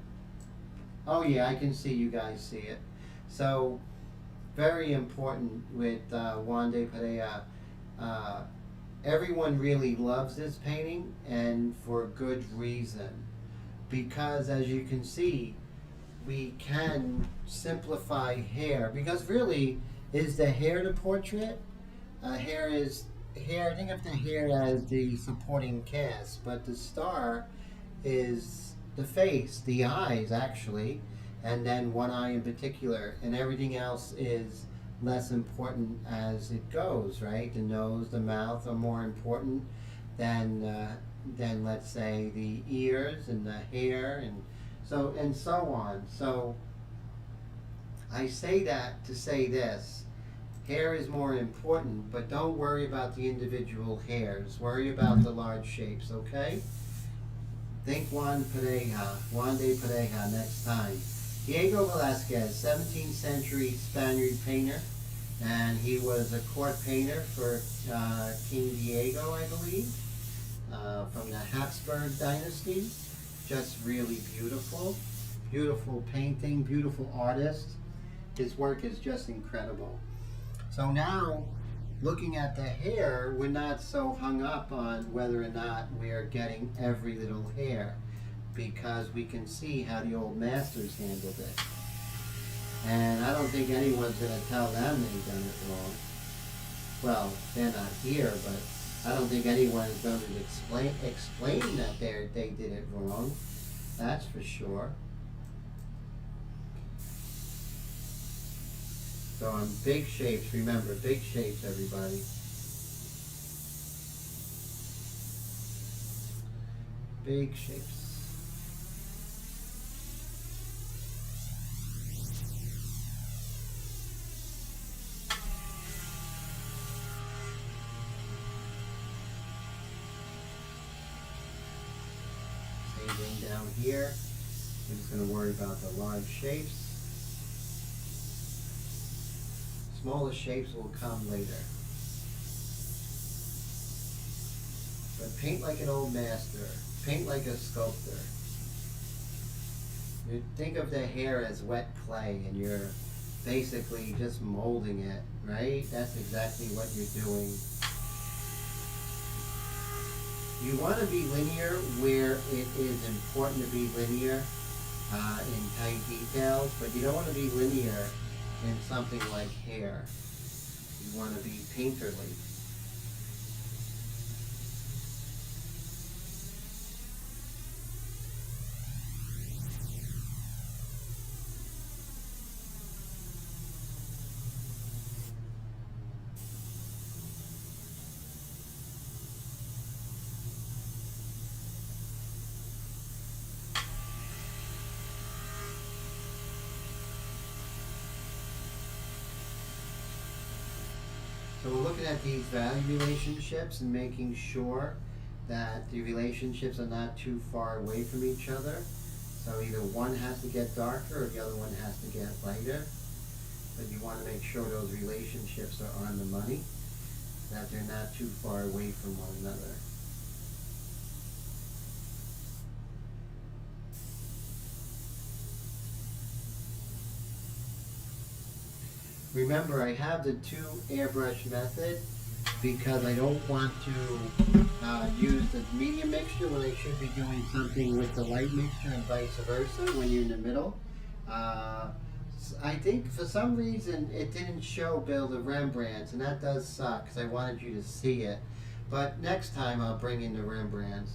Oh yeah, I can see you guys see it. So very important with Juan de Pareja. Everyone really loves this painting, and for good reason. Because as you can see, we can simplify hair. Because really, is the hair the portrait? Hair is hair. Think of the hair as the supporting cast, but the star is the face, the eyes actually, and then one eye in particular, and everything else is less important as it goes, right? The nose, the mouth are more important than let's say the ears and the hair, and so on. So I say that to say this: hair is more important, but don't worry about the individual hairs. Worry about the large shapes, okay? Think Juan de Pareja next time. Diego Velázquez, 17th century Spaniard painter, and he was a court painter for King Diego, I believe, from the Habsburg dynasty. Just really beautiful. Beautiful painting, beautiful artist. His work is just incredible. So now, looking at the hair, we're not so hung up on whether or not we are getting every little hair, because we can see how the old masters handled it. And I don't think anyone's going to tell them they've done it wrong. Well, they're not here, but I don't think anyone is going to explain that they did it wrong. That's for sure. So on big shapes, remember, big shapes, everybody. Big shapes. Same thing down here. I'm just going to worry about the large shapes. Smaller shapes will come later. But paint like an old master. Paint like a sculptor. You think of the hair as wet clay, and you're basically just molding it, right? That's exactly what you're doing. You want to be linear where it is important to be linear in tight details, but you don't want to be linear in something like hair. You want to be painterly. So we're looking at these value relationships and making sure that the relationships are not too far away from each other. So either one has to get darker or the other one has to get lighter. But you want to make sure those relationships are on the money, that they're not too far away from one another. Remember, I have the 2 airbrush method because I don't want to use the medium mixture when I should be doing something with the light mixture, and vice versa when you're in the middle. I think for some reason it didn't show Bill the Rembrandts, and that does suck because I wanted you to see it. But next time I'll bring in the Rembrandts.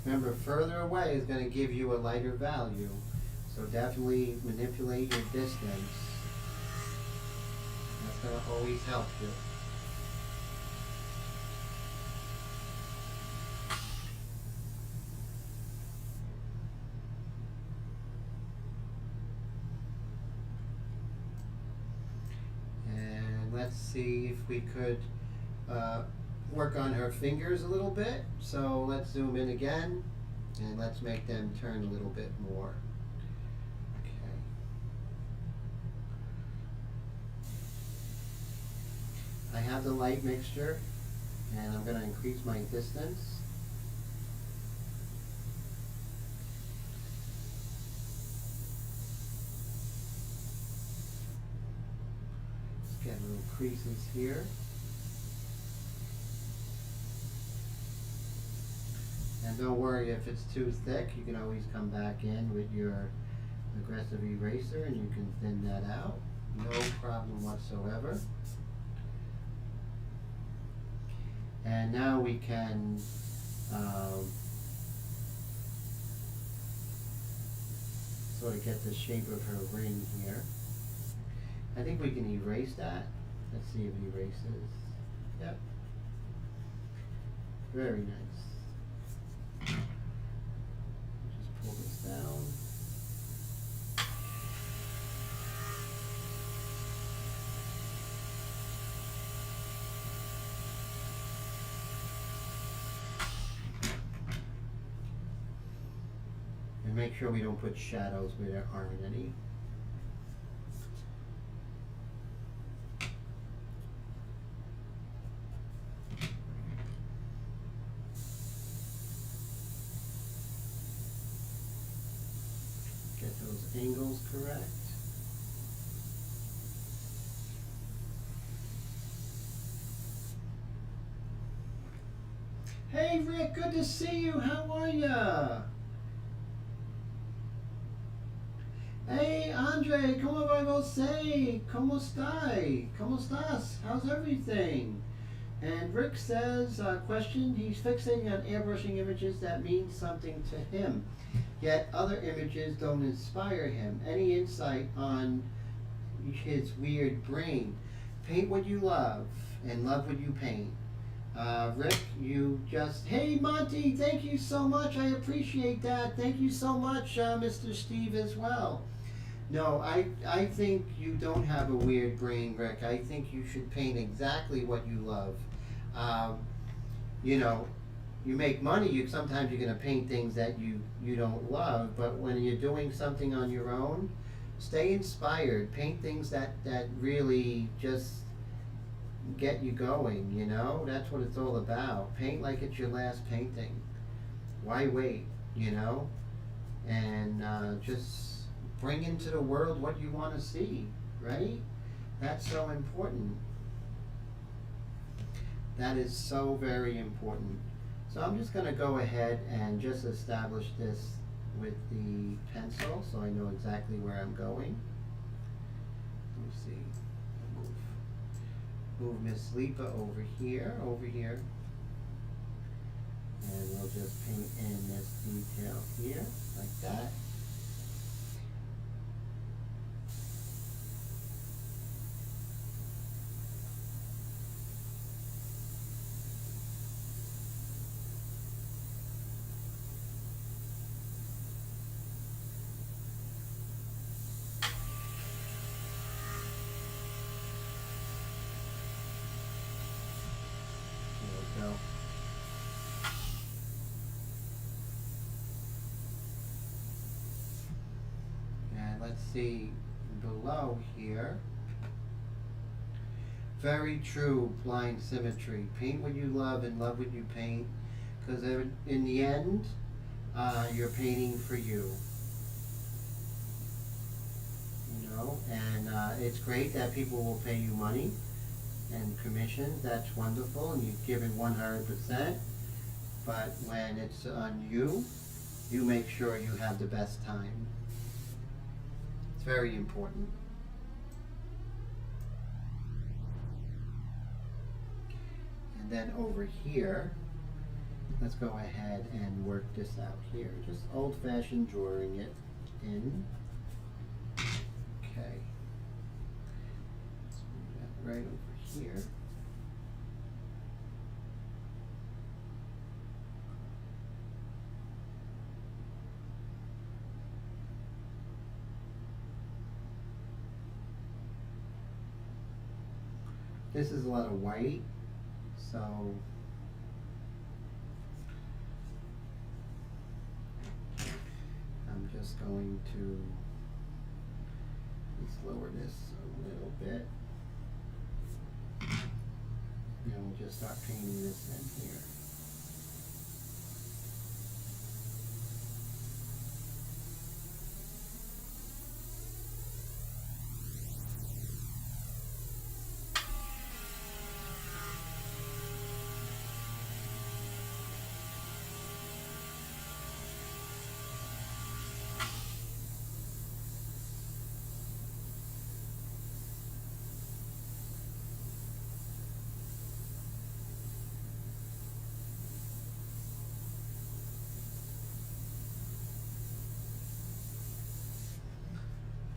Remember, further away is going to give you a lighter value. So definitely manipulate your distance. That's going to always help you. And let's see if we could work on her fingers a little bit. So let's zoom in again and let's make them turn a little bit more. Okay. I have the light mixture and I'm going to increase my distance. Let's get little creases here. And don't worry if it's too thick, you can always come back in with your aggressive eraser and you can thin that out. No problem whatsoever. And now we can sort of get the shape of her ring here. I think we can erase that. Let's see if it erases. Yep. Very nice. Just pull this down. And make sure we don't put shadows where there aren't any. Get those angles correct. Hey Rick, good to see you. How are ya? Hey Andre, ¿cómo va você? ¿Cómo estai? ¿Cómo estás? How's everything? And Rick says, question, he's fixating on airbrushing images that mean something to him, yet other images don't inspire him. Any insight on his weird brain? Paint what you love and love what you paint. Rick, you just, hey Monty, thank you so much, I appreciate that. Thank you so much, Mr. Steve as well. No, I think you don't have a weird brain, Rick. I think you should paint exactly what you love. You know, you make money, sometimes you're going to paint things that you don't love, but when you're doing something on your own, stay inspired. Paint things that really just get you going, you know? That's what it's all about. Paint like it's your last painting. Why wait, you know? And just bring into the world what you want to see, right? That's so important. That is so very important. So I'm just going to go ahead and just establish this with the pencil so I know exactly where I'm going. Let me see. Move Miss Lipa over here. And we'll just paint in this detail here, like that. Go. And let's see below here. Very true, blind symmetry. Paint what you love and love what you paint, because in the end, you're painting for you. You know, and it's great that people will pay you money and commissions. That's wonderful, and you give it 100%. But when it's on you, you make sure you have the best time. It's very important. And then over here, let's go ahead and work this out here. Just old-fashioned drawing it in. Okay. Let's move that right over here. This is a lot of white, so I'm just going to let's lower this a little bit. And we'll just start painting this in here.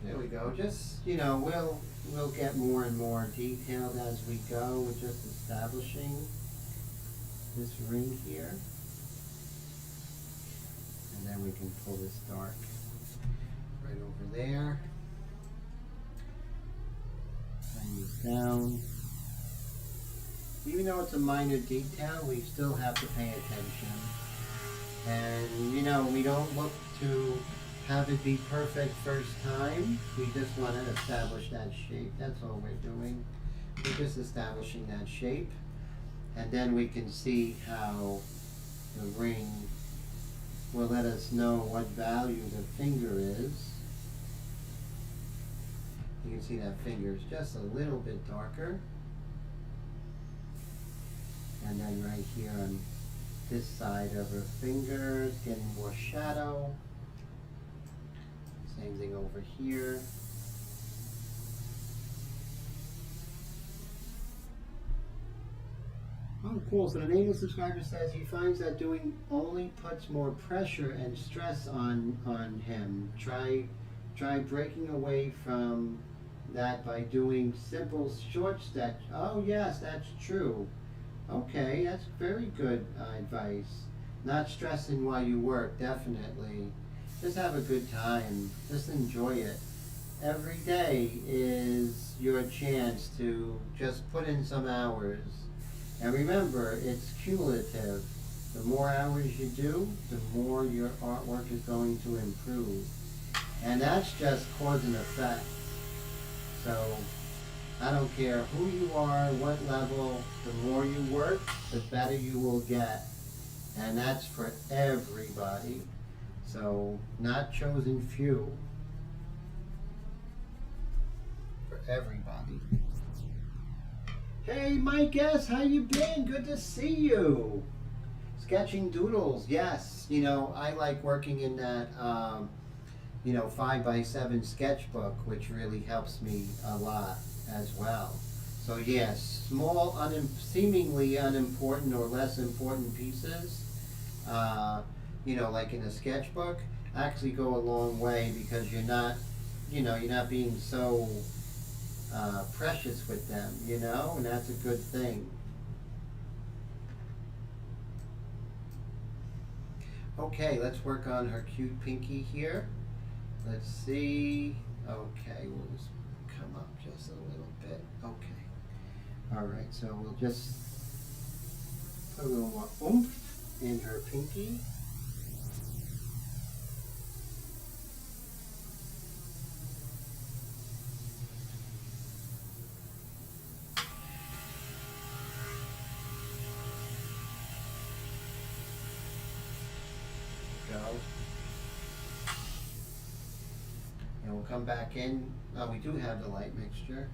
There we go. Just, we'll get more and more detailed as we go. We're just establishing this ring here. And then we can pull this dark right over there. Bring this down. Even though it's a minor detail, we still have to pay attention. And, we don't look to have it be perfect first time. We just want to establish that shape. That's all we're doing. We're just establishing that shape. And then we can see how the ring will let us know what value the finger is. You can see that finger is just a little bit darker. And then right here on this side of her finger is getting more shadow. Same thing over here. Oh, cool. So the nameless subscriber says he finds that doing only puts more pressure and stress on him. Try breaking away from that by doing simple short stretch. Oh yes, that's true. Okay, that's very good advice. Not stressing while you work, definitely. Just have a good time. Just enjoy it. Every day is your chance to just put in some hours. And remember, it's cumulative. The more hours you do, the more your artwork is going to improve. And that's just cause and effect. So, I don't care who you are, what level, the more you work, the better you will get. And that's for everybody. So, not chosen few. For everybody. Hey Mike S., how you been? Good to see you. Sketching doodles, yes. I like working in that 5x7 sketchbook, which really helps me a lot as well. So yes, small, seemingly unimportant or less important pieces, like in a sketchbook, actually go a long way because you're not being so precious with them, and that's a good thing. Okay, let's work on her cute pinky here. Let's see. Okay, we'll just come up just a little bit. Okay. All right, so we'll just put a little more oomph in her pinky. And we'll come back in. Oh, we do have the light mixture.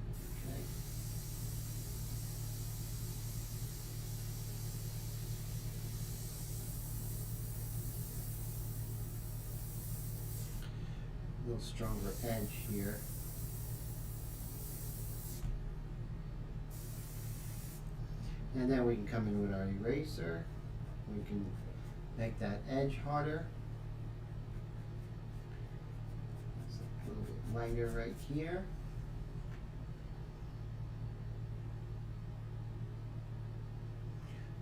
Okay. A little stronger edge here. And then we can come in with our eraser. We can make that edge harder. It's a little bit lighter right here.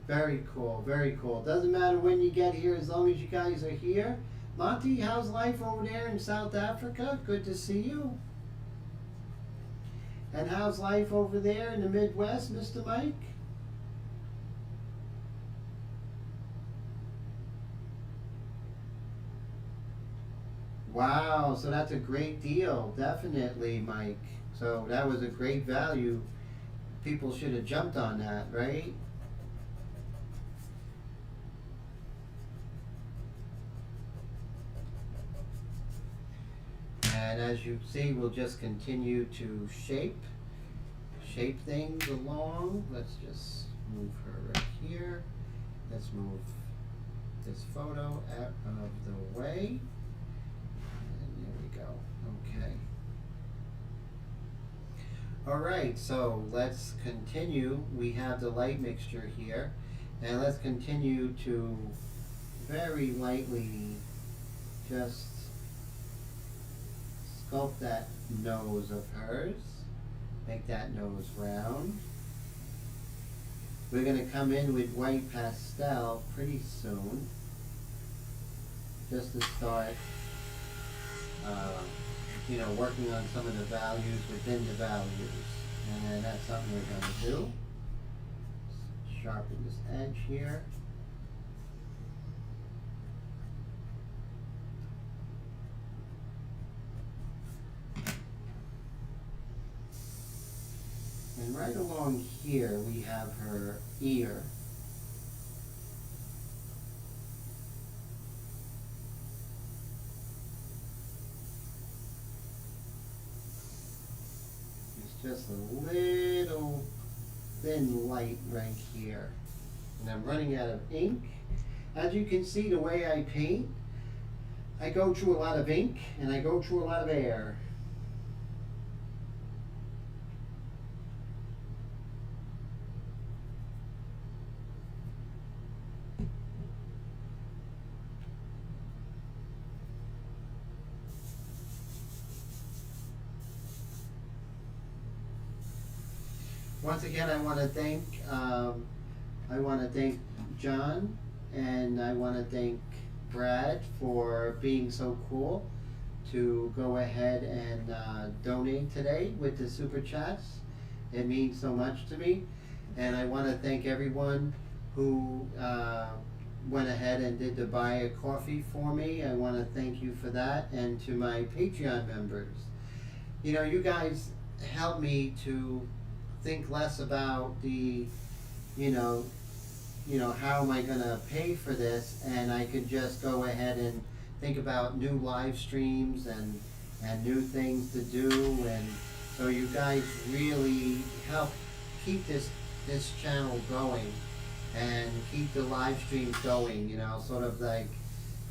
Very cool, very cool. Doesn't matter when you get here as long as you guys are here. Monty, how's life over there in South Africa? Good to see you. And how's life over there in the Midwest, Mr. Mike? Wow, so that's a great deal, definitely, Mike. So that was a great value. People should have jumped on that, right? And as you see, we'll just continue to shape things along. Let's just move her right here. Let's move this photo out of the way. And there we go. Okay. All right, so let's continue. We have the light mixture here. And let's continue to very lightly just sculpt that nose of hers. Make that nose round. We're going to come in with white pastel pretty soon, just to start, working on some of the values within the values. And then that's something we're going to do. Sharpen this edge here. And right along here we have her ear. It's just a little thin light right here. And I'm running out of ink. As you can see, the way I paint, I go through a lot of ink and I go through a lot of air. Once again, I want to thank John, and I want to thank Brad for being so cool to go ahead and donate today with the super chats. It means so much to me, and I want to thank everyone who went ahead and did the buy a coffee for me. I want to thank you for that, and to my Patreon members. You know, you guys help me to think less about the, how am I going to pay for this, and I could just go ahead and think about new live streams and new things to do. And so you guys really help keep this channel going and keep the live streams going, sort of like,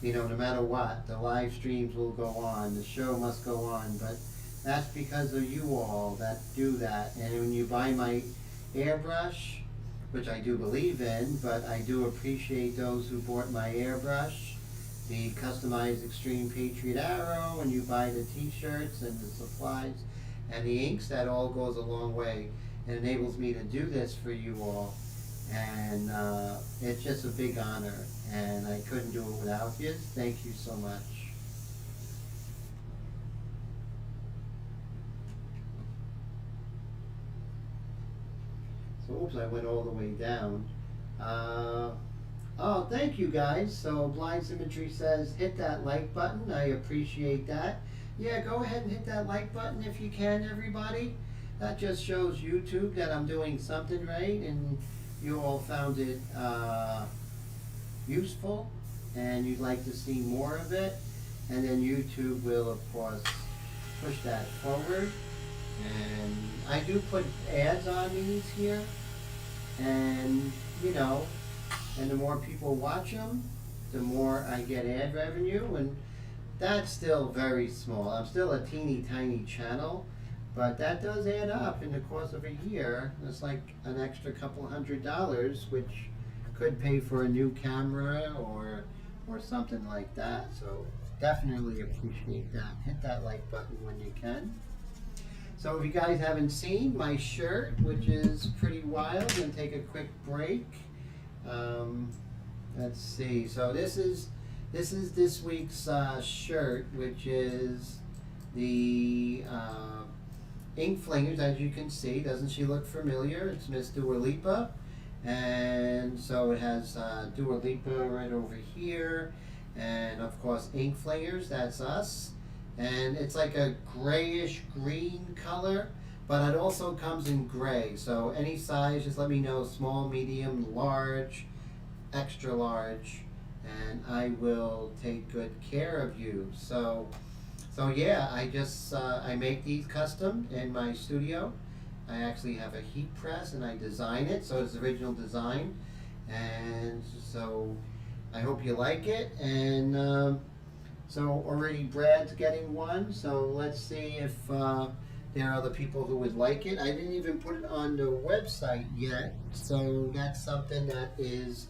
no matter what, the live streams will go on, the show must go on. But that's because of you all that do that. And when you buy my airbrush, which I do believe in, but I do appreciate those who bought my airbrush, the customized Extreme Patriot Arrow, and you buy the t-shirts and the supplies and the inks, that all goes a long way. It enables me to do this for you all. And it's just a big honor, and I couldn't do it without you. Thank you so much. So, oops, I went all the way down. Oh, thank you guys. So Blind Symmetry says, hit that like button. I appreciate that. Yeah, go ahead and hit that like button if you can, everybody. That just shows YouTube that I'm doing something right, and you all found it useful, and you'd like to see more of it. And then YouTube will, of course, push that forward. And I do put ads on these here, and and the more people watch them, the more I get ad revenue, and that's still very small. I'm still a teeny tiny channel, but that does add up in the course of a year. It's like an extra couple $100, which could pay for a new camera or something like that. So definitely appreciate that. Hit that like button when you can. So if you guys haven't seen my shirt, which is pretty wild, and take a quick break. Let's see. So this is this week's shirt, which is the ink flingers. As you can see, doesn't she look familiar? It's Miss Dua Lipa, and so it has Dua Lipa right over here, and of course ink flingers. That's us. And it's like a grayish green color, but it also comes in gray. So any size, just let me know, small, medium, large, extra large, and I will take good care of you. So yeah, I make these custom in my studio. I actually have a heat press and I design it, so it's original design. And so I hope you like it. And so already Brad's getting one, so let's see if there are other people who would like it. I didn't even put it on the website yet, so that's something that is,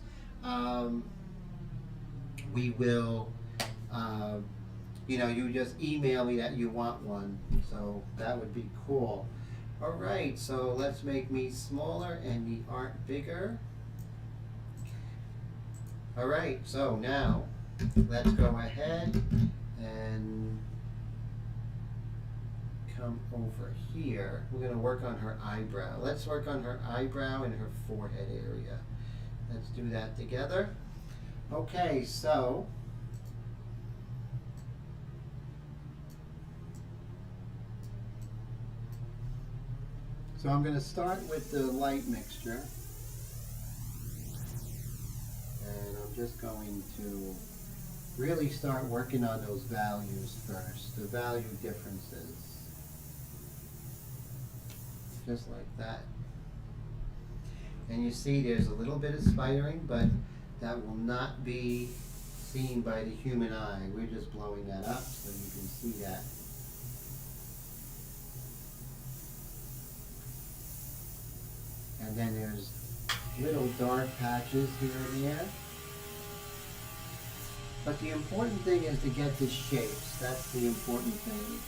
we will, you just email me that you want one, so that would be cool. All right, so let's make me smaller and the art bigger. All right, so now, let's go ahead and come over here. We're going to work on her eyebrow. Let's work on her eyebrow and her forehead area. Let's do that together. Okay, so I'm going to start with the light mixture. And I'm just going to really start working on those values first, the value differences. Just like that. And you see there's a little bit of spidering, but that will not be seen by the human eye. We're just blowing that up so you can see that. And then there's little dark patches here and there. But the important thing is to get the shapes. That's the important thing.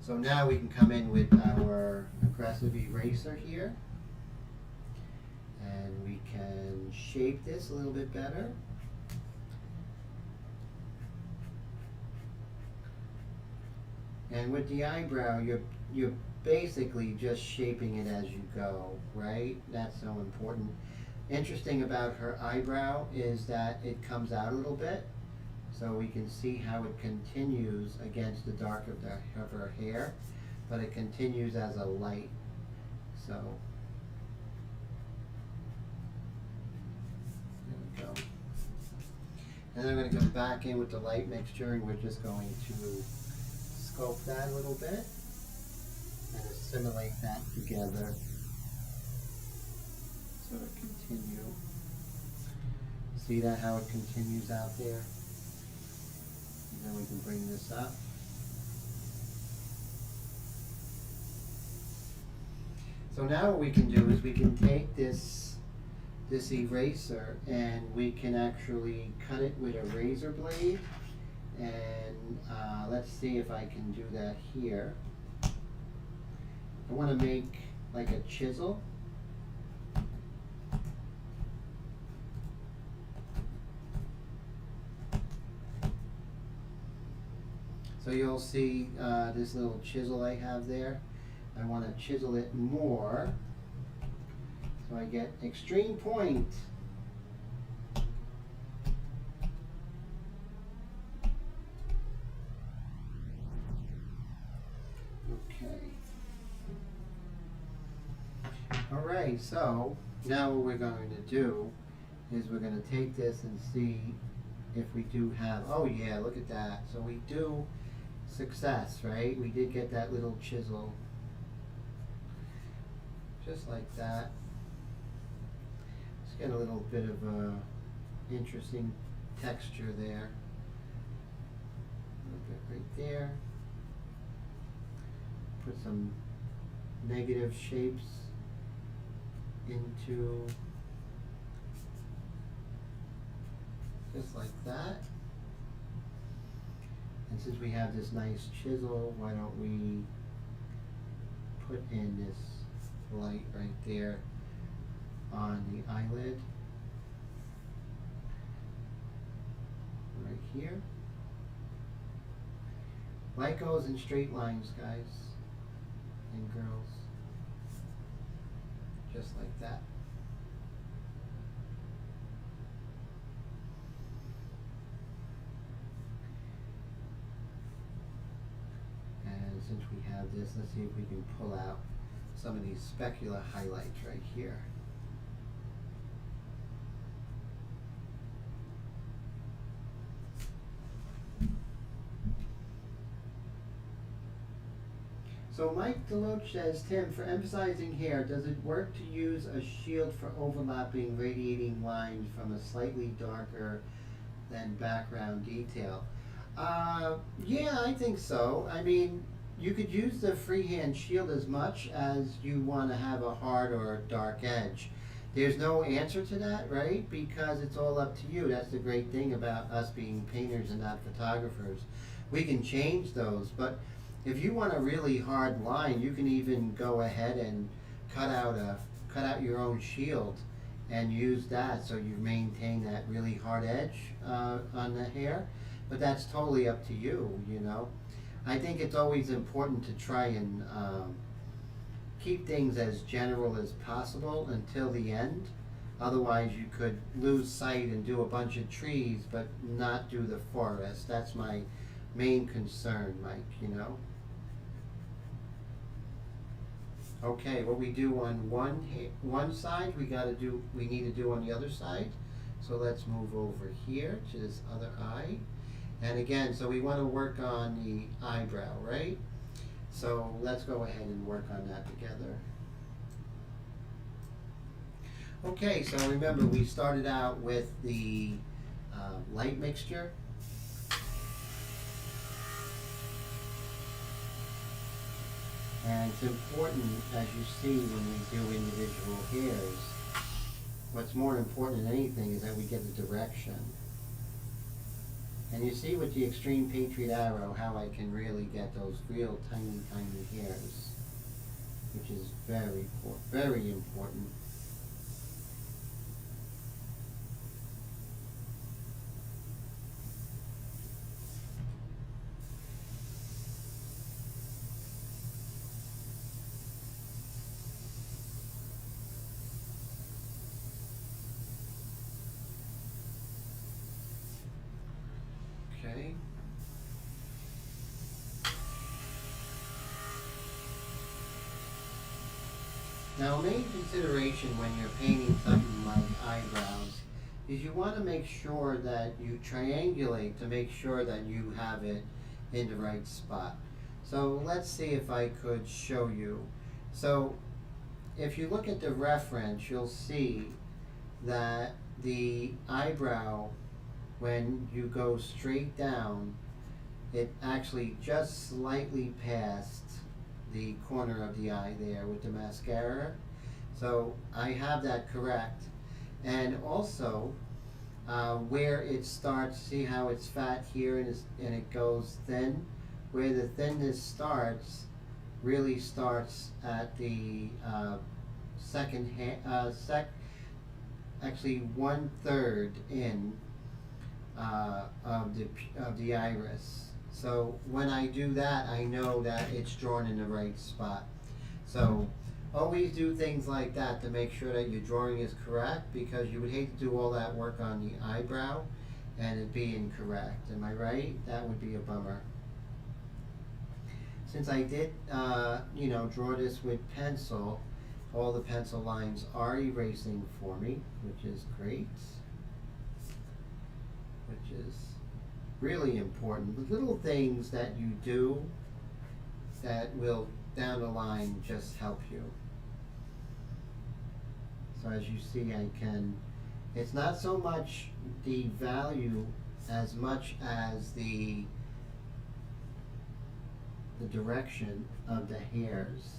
So now we can come in with our aggressive eraser here. And we can shape this a little bit better. And with the eyebrow, you're basically just shaping it as you go, right? That's so important. Interesting about her eyebrow is that it comes out a little bit, so we can see how it continues against the dark of her hair, but it continues as a light. So there we go. And then I'm going to come back in with the light mixture, and we're just going to sculpt that a little bit and assimilate that together. Sort of continue. See that how it continues out there? And then we can bring this up. So now what we can do is we can take this eraser and we can actually cut it with a razor blade. And let's see if I can do that here. I want to make like a chisel. So you'll see this little chisel I have there. I want to chisel it more so I get extreme point. Alright, so now what we're going to do is we're going to take this and see if we do have, oh yeah, look at that. So we do success, right? We did get that little chisel. Just like that. Let's get a little bit of a interesting texture there. little bit right there. Put some negative shapes into, just like that. And since we have this nice chisel, why don't we put in this light right there on the eyelid, right here. Light goes in straight lines, guys and girls, just like that. And since we have this, let's see if we can pull out some of these specular highlights right here. So Mike Deloach says, Tim, for emphasizing hair, does it work to use a shield for overlapping radiating lines from a slightly darker than background detail? Yeah, I think so. I mean, you could use the freehand shield as much as you want to have a hard or a dark edge. There's no answer to that, right? Because it's all up to you. That's the great thing about us being painters and not photographers. We can change those, but if you want a really hard line, you can even go ahead and cut out your own shield and use that so you maintain that really hard edge on the hair. But that's totally up to you, you know. I think it's always important to try and keep things as general as possible until the end. Otherwise, you could lose sight and do a bunch of trees, but not do the forest. That's my main concern, Mike, you know. Okay, what we do on one side, we need to do on the other side. So let's move over here to this other eye. And again, so we want to work on the eyebrow, right? So let's go ahead and work on that together. Okay, so remember we started out with the light mixture. And it's important, as you see when we do individual hairs, what's more important than anything is that we get the direction. And you see with the Extreme Patriot Arrow how I can really get those real tiny, tiny hairs, which is very important. Okay. Now, a main consideration when you're painting something like eyebrows is you want to make sure that you triangulate to make sure that you have it in the right spot. So let's see if I could show you. So if you look at the reference, you'll see that the eyebrow, when you go straight down, it actually just slightly passed the corner of the eye there with the mascara. So I have that correct. And also where it starts, see how it's fat here and it goes thin? Where the thinness starts really starts at the actually 1/3 in of the iris. So when I do that, I know that it's drawn in the right spot. So always do things like that to make sure that your drawing is correct, because you would hate to do all that work on the eyebrow and it be incorrect. Am I right? That would be a bummer. Since I did, draw this with pencil, all the pencil lines are erasing for me, which is great. Which is really important. The little things that you do that will down the line just help you. So as you see, it's not so much the value as much as the the direction of the hairs.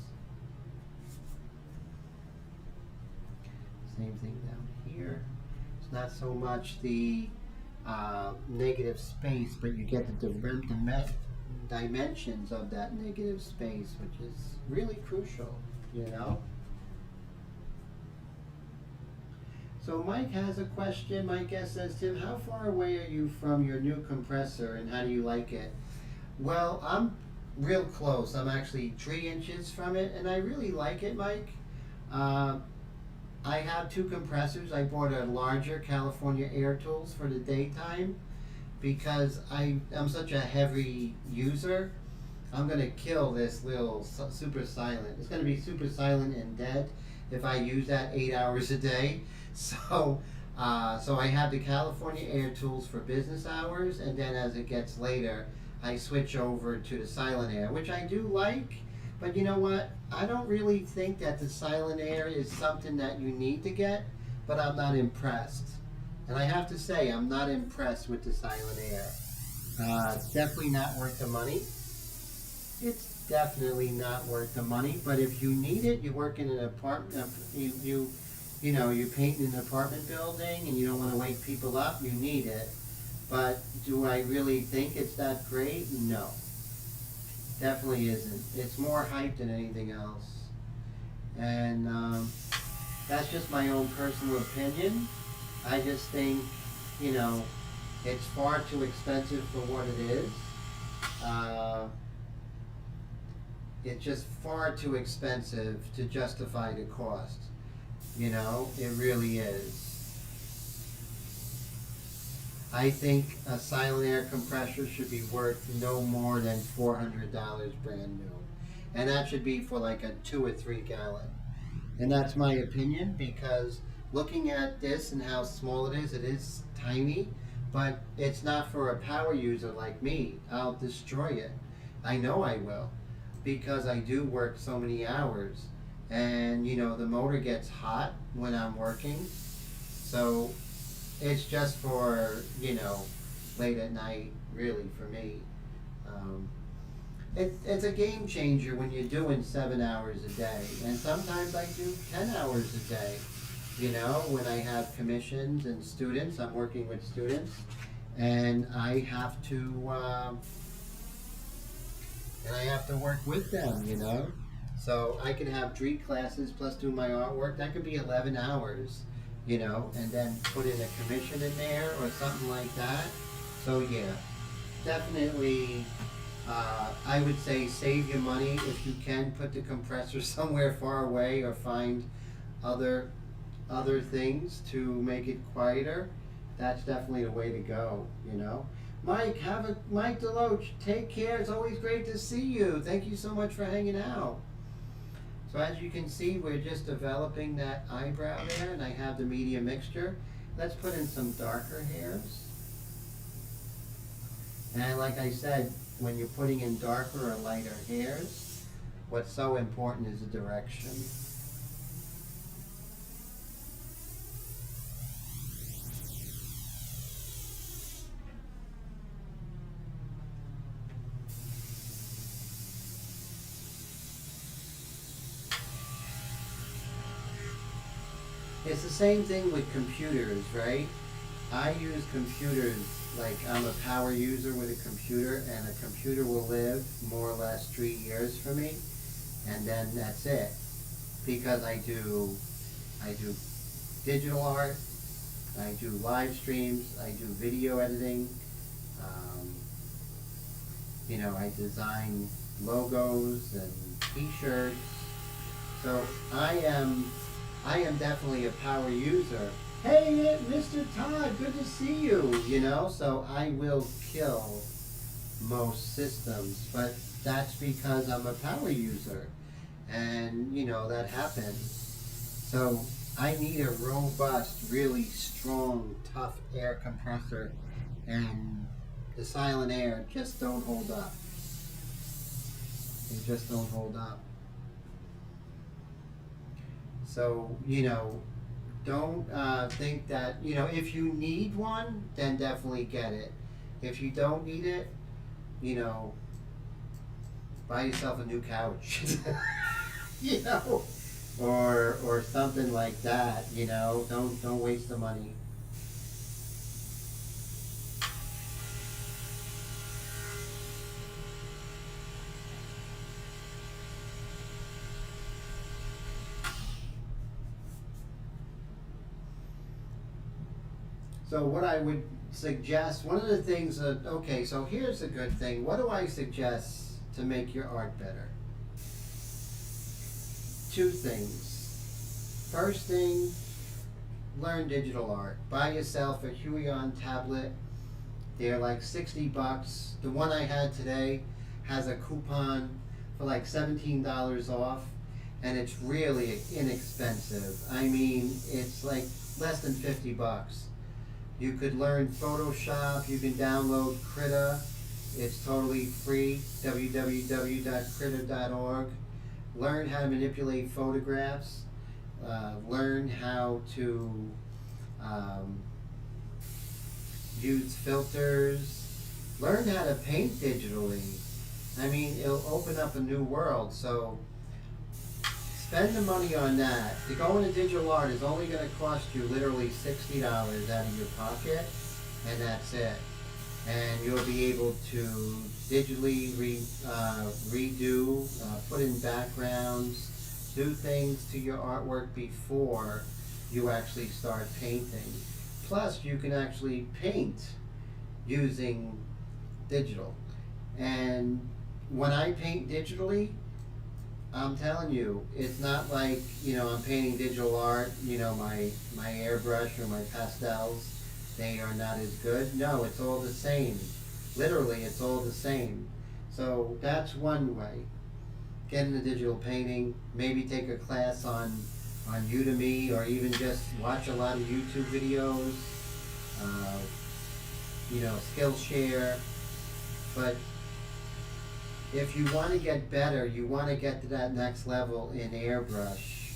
Same thing down here. It's not so much the negative space, but you get the dimensions of that negative space, which is really crucial, you know? So Mike has a question. Mike says, Tim, how far away are you from your new compressor and how do you like it? Well, I'm real close. I'm actually 3 inches from it and I really like it, Mike. I have 2 compressors. I bought a larger California Air Tools for the daytime because I'm such a heavy user. I'm going to kill this little super silent. It's going to be super silent and dead if I use that 8 hours a day. So I have the California Air Tools for business hours, and then as it gets later, I switch over to the Silent Air, which I do like. But you know what? I don't really think that the Silent Air is something that you need to get, but I'm not impressed. And I have to say, I'm not impressed with the Silent Air. It's definitely not worth the money. It's definitely not worth the money, but if you need it, you work in an apartment, you know, you paint in an apartment building and you don't want to wake people up, you need it. But do I really think it's that great? No. Definitely isn't. It's more hype than anything else. And that's just my own personal opinion. I just think, you know, it's far too expensive for what it is. It's just far too expensive to justify the cost. You know, it really is. I think a Silent Air compressor should be worth no more than $400 brand new. And that should be for like a 2 or 3 gallon. And that's my opinion because looking at this and how small it is tiny, but it's not for a power user like me. I'll destroy it. I know I will because I do work so many hours. And you know, the motor gets hot when I'm working. So it's just for, you know, late at night, really, for me. It's a game changer when you're doing 7 hours a day. And sometimes I do 10 hours a day. You know, when I have commissions and students, I'm working with students. And I have to work with them, you know. So I could have 3 classes plus do my artwork. That could be 11 hours. You know, and then put in a commission in there or something like that. So yeah, definitely, I would say save your money if you can. Put the compressor somewhere far away or find other things to make it quieter. That's definitely the way to go. You know, Mike Deloach, take care. It's always great to see you. Thank you so much for hanging out. So as you can see, we're just developing that eyebrow there, and I have the medium mixture. Let's put in some darker hairs. And like I said, when you're putting in darker or lighter hairs, what's so important is the direction. It's the same thing with computers, right? I use computers like I'm a power user with a computer, and a computer will live more or less 3 years for me, and then that's it. Because I do digital art, I do live streams, I do video editing, you know, I design logos and t-shirts. So I am definitely a power user. Hey, Mr. Todd, good to see you, you know, so I will kill most systems, but that's because I'm a power user, and, you know, that happens. So I need a robust, really strong, tough air compressor, and the Silent Air just don't hold up. They just don't hold up. So, you know, don't think that, you know, if you need one, then definitely get it. If you don't need it, you know, buy yourself a new couch. You know, or something like that. You know, don't waste the money. So what I would suggest, one of the things that, okay, so here's a good thing. What do I suggest to make your art better? Two things. First thing, learn digital art. Buy yourself a Huion tablet. They're like 60 bucks. The one I had today has a coupon for like $17 off, and it's really inexpensive. I mean, it's like less than 50 bucks. You could learn Photoshop. You can download Krita. It's totally free. www.krita.org. Learn how to manipulate photographs. Learn how to use filters. Learn how to paint digitally. I mean, it'll open up a new world. So spend the money on that. To go into digital art is only going to cost you literally $60 out of your pocket, and that's it. And you'll be able to digitally redo, put in backgrounds, do things to your artwork before you actually start painting. Plus, you can actually paint using digital. And when I paint digitally, I'm telling you, it's not like, you know, I'm painting digital art, you know, my airbrush or my pastels, they are not as good. No, it's all the same. Literally, it's all the same. So that's one way. Get into digital painting, maybe take a class on Udemy, or even just watch a lot of YouTube videos, you know, Skillshare. But if you want to get better, you want to get to that next level in airbrush,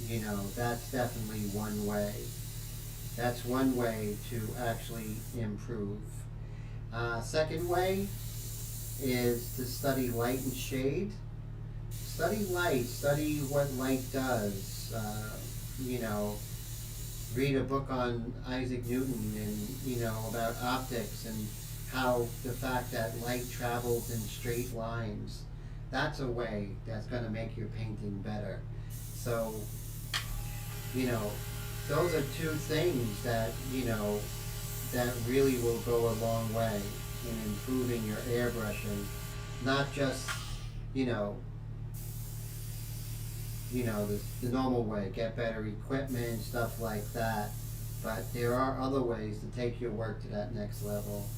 you know, that's definitely one way. That's one way to actually improve. Second way is to study light and shade. Study light, study what light does. You know, read a book on Isaac Newton and, you know, about optics and how the fact that light travels in straight lines. That's a way that's going to make your painting better. So, you know, those are two things that, you know, that really will go a long way in improving your airbrushing. Not just, you know, the normal way, get better equipment, stuff like that. But there are other ways to take your work to that next level.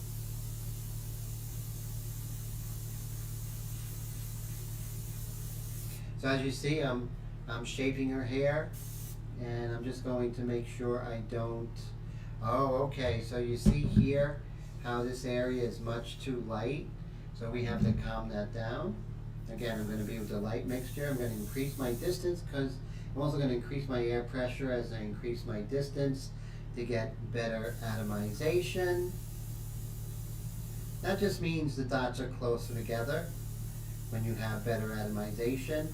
So as you see, I'm shaping her hair, and I'm just going to make sure I don't, oh, okay, so you see here how this area is much too light, so we have to calm that down. Again, I'm going to be with the light mixture. I'm going to increase my distance, because I'm also going to increase my air pressure as I increase my distance to get better atomization. That just means the dots are closer together when you have better atomization.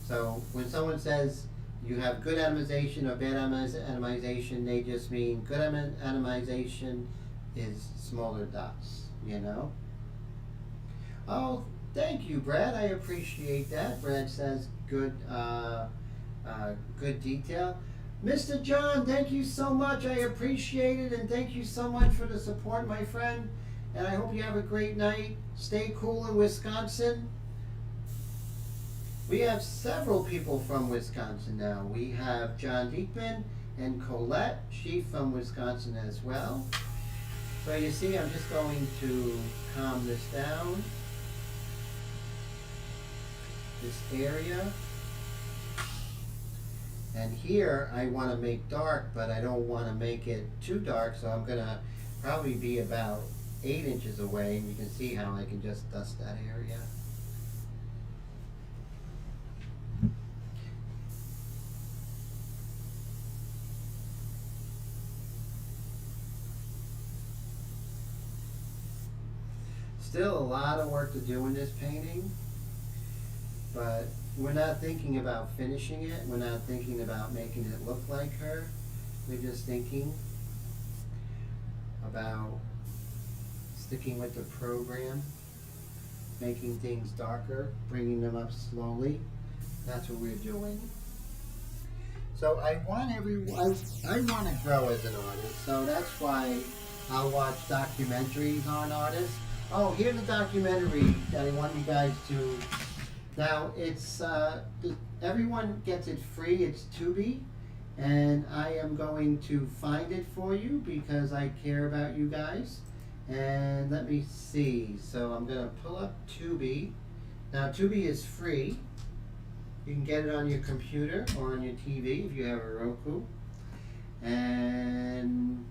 So when someone says you have good atomization or bad atomization, they just mean good atomization is smaller dots, you know? Oh, thank you, Brad. I appreciate that. Brad says good, good detail. Mr. John, thank you so much. I appreciate it, and thank you so much for the support, my friend. And I hope you have a great night. Stay cool in Wisconsin. We have several people from Wisconsin now. We have John Diekman and Colette. She's from Wisconsin as well. So you see, I'm just going to calm this down. This area. And here I want to make dark, but I don't want to make it too dark, so I'm going to probably be about 8 inches away, and you can see how I can just dust that area. Still a lot of work to do in this painting. but we're not thinking about finishing it. We're not thinking about making it look like her. We're just thinking about sticking with the program, making things darker, bringing them up slowly. That's what we're doing. So I want everyone, I want to grow as an artist, so that's why I'll watch documentaries on artists. Oh, here's a documentary that I want you guys to. Now it's everyone gets it free. It's Tubi, and I am going to find it for you because I care about you guys. And let me see. So I'm gonna pull up Tubi. Now Tubi is free. You can get it on your computer or on your TV if you have a Roku. And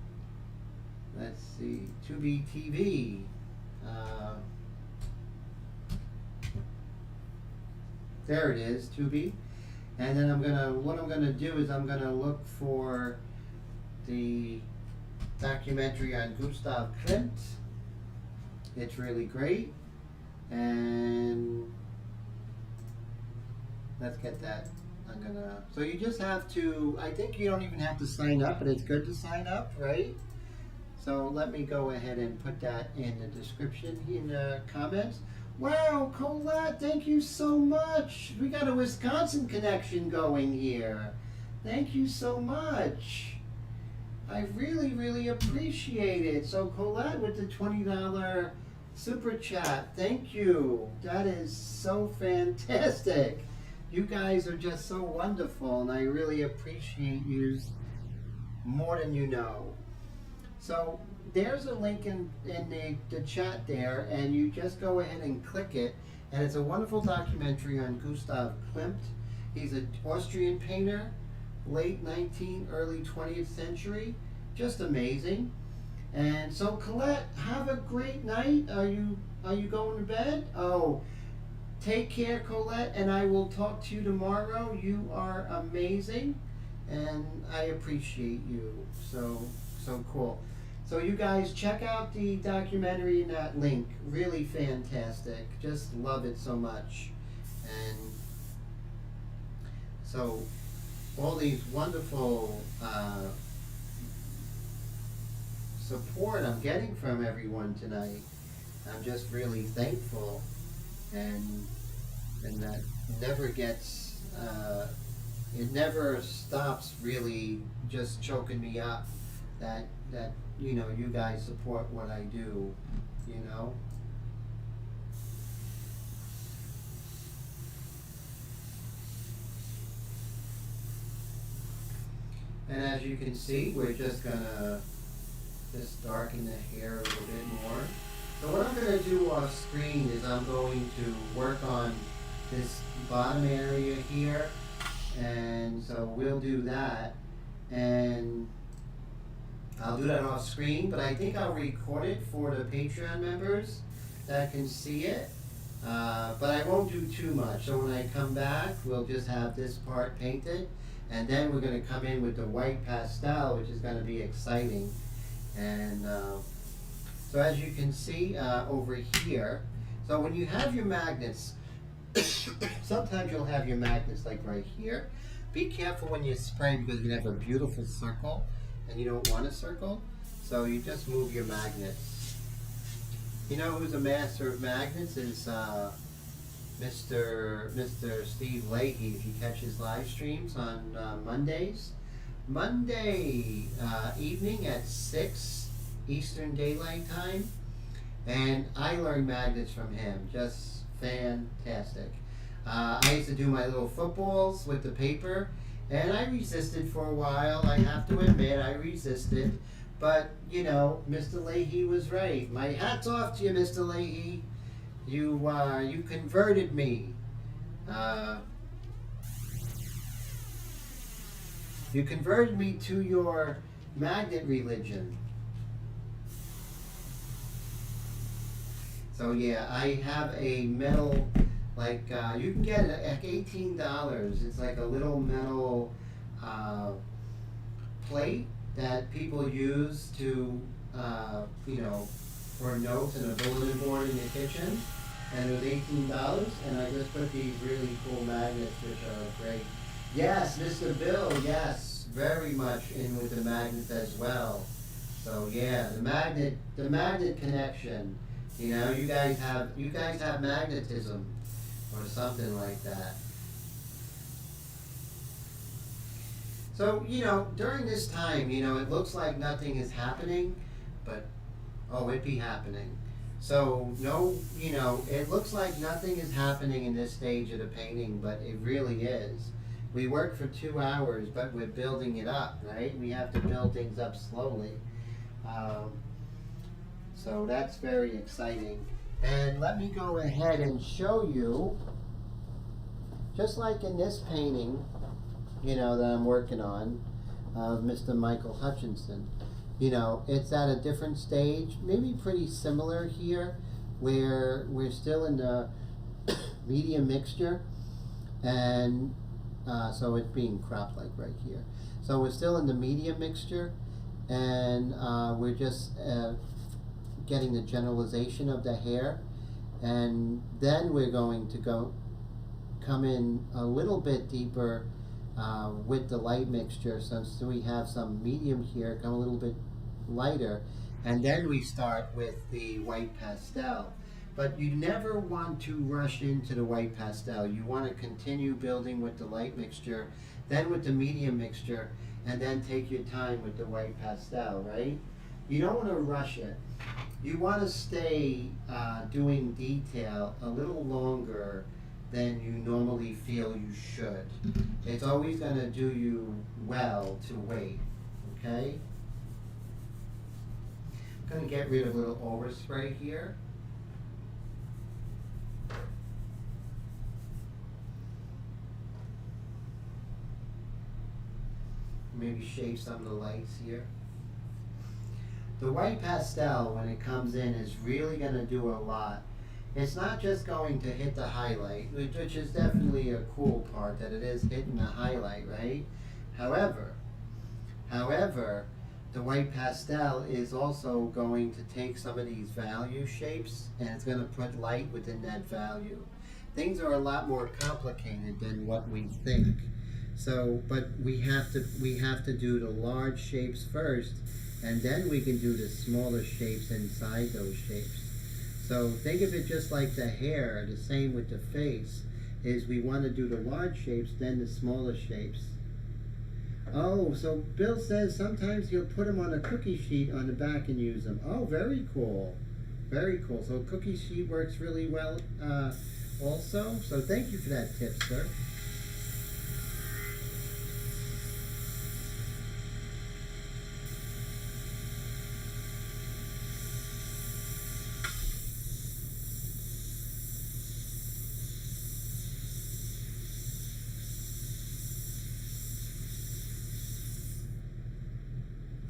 let's see, Tubi TV. There it is, Tubi. And then what I'm gonna do is I'm gonna look for the documentary on Gustav Klimt. It's really great. And let's get that. So you just have to, I think you don't even have to sign up, but it's good to sign up, right? So let me go ahead and put that in the description, in the comments. Wow, Colette, thank you so much. We got a Wisconsin connection going here. Thank you so much. I really, really appreciate it. So Colette with the $20 super chat, thank you. That is so fantastic. You guys are just so wonderful, and I really appreciate you more than you know. So there's a link in the chat there, and you just go ahead and click it, and it's a wonderful documentary on Gustav Klimt. He's an Austrian painter, late 19th, early 20th century. Just amazing. And so Colette, have a great night. Are you going to bed? Oh, take care, Colette, and I will talk to you tomorrow. You are amazing, and I appreciate you. So cool. So you guys check out the documentary in that link. Really fantastic. Just love it so much. And so all these wonderful support I'm getting from everyone tonight. I'm just really thankful. And that never gets, it never stops really just choking me up that you know, you guys support what I do, you know. And as you can see, we're just gonna just darken the hair a little bit more. So what I'm going to do off screen is I'm going to work on this bottom area here, and so we'll do that, and I'll do that off screen, but I think I'll record it for the Patreon members that can see it, but I won't do too much. So when I come back, we'll just have this part painted, and then we're going to come in with the white pastel, which is going to be exciting. And so as you can see over here, so when you have your magnets, sometimes you'll have your magnets like right here. Be careful when you spray because you have a beautiful circle and you don't want a circle. So you just move your magnets. You know who's a master of magnets is Mr. Steve Leahy. If you catch his live streams on Mondays. Monday evening at 6 Eastern Daylight Time, and I learned magnets from him. Just fantastic. I used to do my little footballs with the paper, and I resisted for a while. I have to admit, I resisted, but you know, Mr. Leahy was right. My hat's off to you, Mr. Leahy. You converted me. You converted me to your magnet religion. So yeah, I have a metal, like you can get it at $18. It's like a little metal plate that people use to, you know, for notes and a bulletin board in your kitchen. and it was $18, and I just put these really cool magnets, which are great. Yes, Mr. Bill, yes, very much in with the magnets as well. So yeah, the magnet connection. You know, you guys have magnetism or something like that. So, you know, during this time, you know, it looks like nothing is happening, but oh, it be happening. So no, you know, it looks like nothing is happening in this stage of the painting, but it really is. We work for 2 hours, but we're building it up, right? We have to build things up slowly. So that's very exciting. And let me go ahead and show you, just like in this painting, you know, that I'm working on, of Mr. Michael Hutchinson. You know, it's at a different stage, maybe pretty similar here, where we're still in the medium mixture, and so it's being cropped like right here. So we're still in the medium mixture, and we're just getting the generalization of the hair, and then we're going to come in a little bit deeper with the light mixture, since we have some medium here, come a little bit lighter, and then we start with the white pastel. But you never want to rush into the white pastel. You want to continue building with the light mixture, then with the medium mixture, and then take your time with the white pastel, right? You don't want to rush it. You want to stay doing detail a little longer than you normally feel you should. It's always going to do you well to wait, okay? I'm going to get rid of a little overspray here. Maybe shade some of the lights here. The white pastel, when it comes in, is really going to do a lot. It's not just going to hit the highlight, which is definitely a cool part, that it is hitting the highlight, right? However, the white pastel is also going to take some of these value shapes, and it's going to put light within that value. Things are a lot more complicated than what we think. So, but we have to do the large shapes first, and then we can do the smaller shapes inside those shapes. So think of it just like the hair, the same with the face, is we want to do the large shapes, then the smaller shapes. Oh, so Bill says sometimes he'll put them on a cookie sheet on the back and use them. Oh, very cool. Very cool. So cookie sheet works really well also. So thank you for that tip, sir.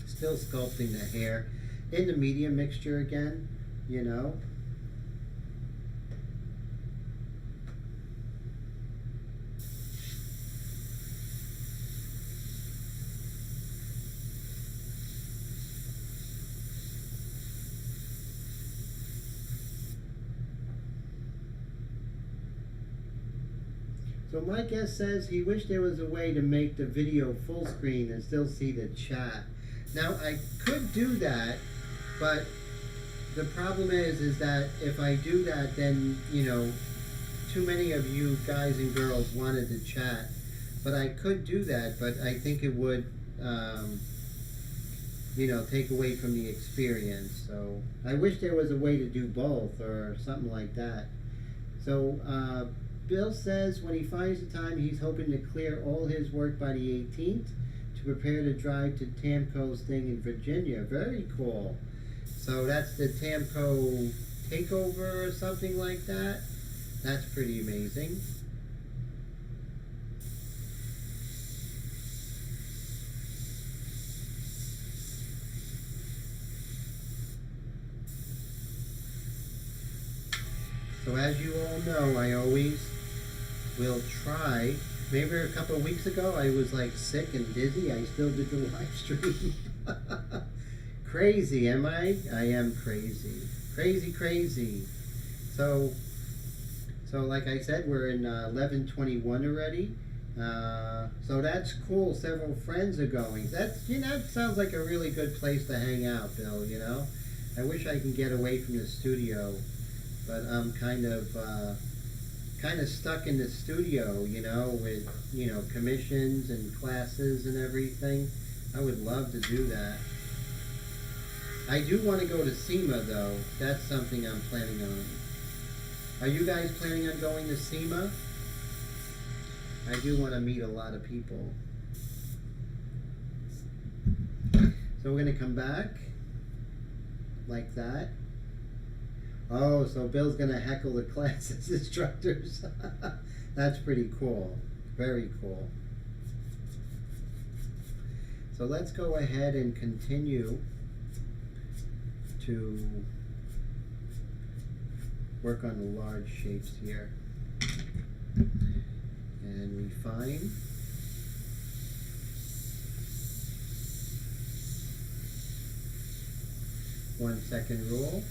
Still sculpting the hair in the medium mixture again, you know. So my guest says he wished there was a way to make the video full screen and still see the chat. Now, I could do that, but the problem is that if I do that, then, you know, too many of you guys and girls wanted to chat. But I could do that, but I think it would, you know, take away from the experience. So I wish there was a way to do both or something like that. So Bill says when he finds the time, he's hoping to clear all his work by the 18th. To prepare to drive to Tamco's thing in Virginia. Very cool. So that's the Tamco takeover or something like that. That's pretty amazing. So as you all know, I always will try. Maybe a couple of weeks ago, I was like sick and dizzy. I still did the live stream. Crazy, am I? I am crazy. Crazy, crazy. So, So like I said, we're in 11:21 already. So that's cool. Several friends are going. That's, you know, that sounds like a really good place to hang out, Bill, you know. I wish I can get away from the studio, but I'm kind of stuck in the studio, you know, with, you know, commissions and classes and everything. I would love to do that. I do want to go to SEMA, though. That's something I'm planning on. Are you guys planning on going to SEMA? I do want to meet a lot of people. So we're going to come back like that. Oh, so Bill's going to heckle the classes instructors. That's pretty cool. Very cool. So let's go ahead and continue to work on the large shapes here. And refine. One second rule.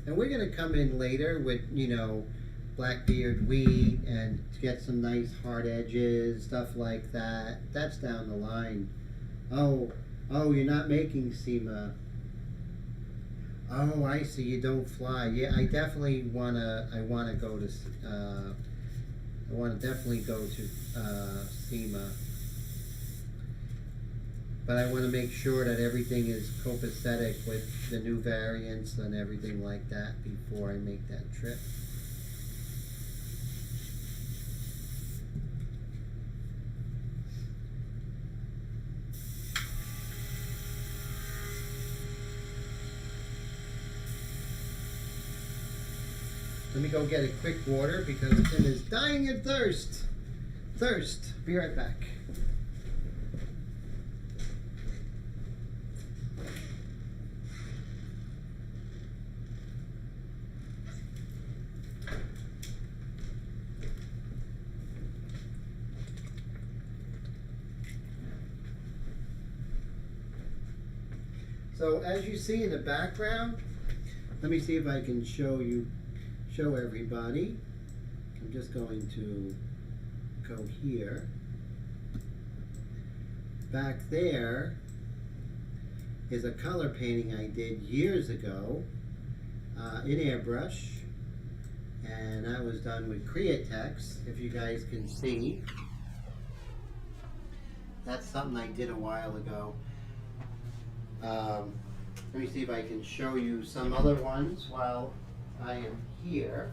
And we're going to come in later with, you know, blackbeard wheat and get some nice hard edges, stuff like that. That's down the line. Oh, you're not making SEMA. Oh, I see. You don't fly. Yeah, I definitely wanna go to. I wanna definitely go to SEMA. But I want to make sure that everything is copacetic with the new variants and everything like that before I make that trip. Let me go get a quick water because Tim is dying of thirst. Be right back. So as you see in the background, let me see if I can show everybody. I'm just going to go here. Back there is a color painting I did years ago in Airbrush, and that was done with Createx, if you guys can see. That's something I did a while ago. Let me see if I can show you some other ones while I am here.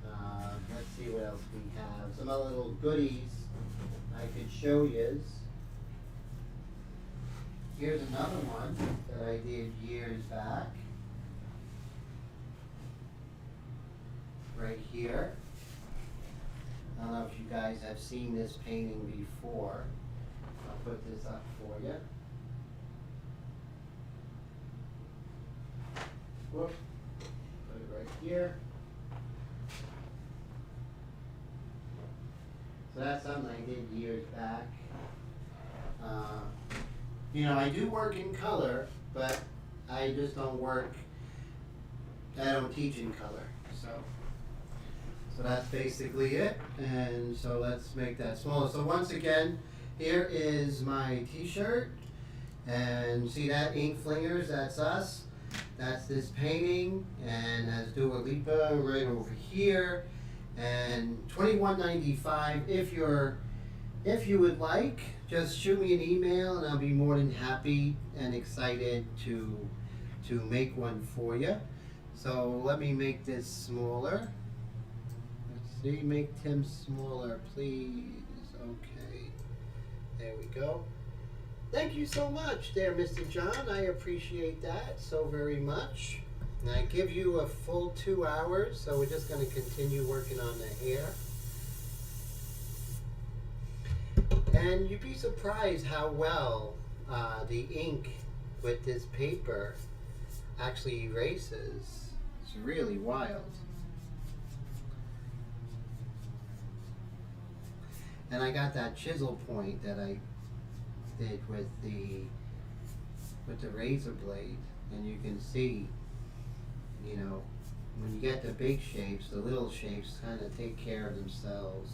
Let's see what else we have. Some other little goodies I could show you. Here's another one that I did years back. Right here. I don't know if you guys have seen this painting before. I'll put this up for you. Whoop. Put it right here. So that's something I did years back. You know, I do work in color, but I just don't teach in color. So that's basically it. And so let's make that smaller. So once again, here is my t-shirt. And see that, ink flingers, that's us. That's this painting, and that's Dua Lipa right over here, and $21.95. If you would like, just shoot me an email, and I'll be more than happy and excited to make one for you. So let me make this smaller. Let's see, make Tim smaller, please. Okay, there we go. Thank you so much there, Mr. John. I appreciate that so very much. And I give you a full 2 hours, so we're just going to continue working on the hair. And you'd be surprised how well the ink with this paper actually erases. It's really wild. And I got that chisel point that I did with the razor blade, and you can see you know, when you get the big shapes, the little shapes kind of take care of themselves.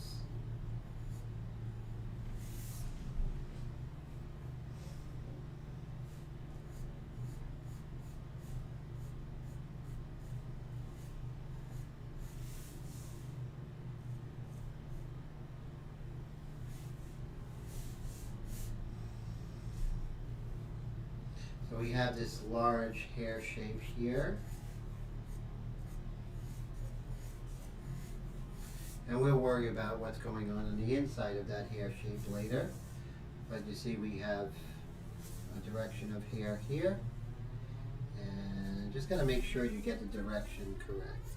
So we have this large hair shape here. And we'll worry about what's going on the inside of that hair shape later. But you see we have a direction of hair here. And just gotta make sure you get the direction correct.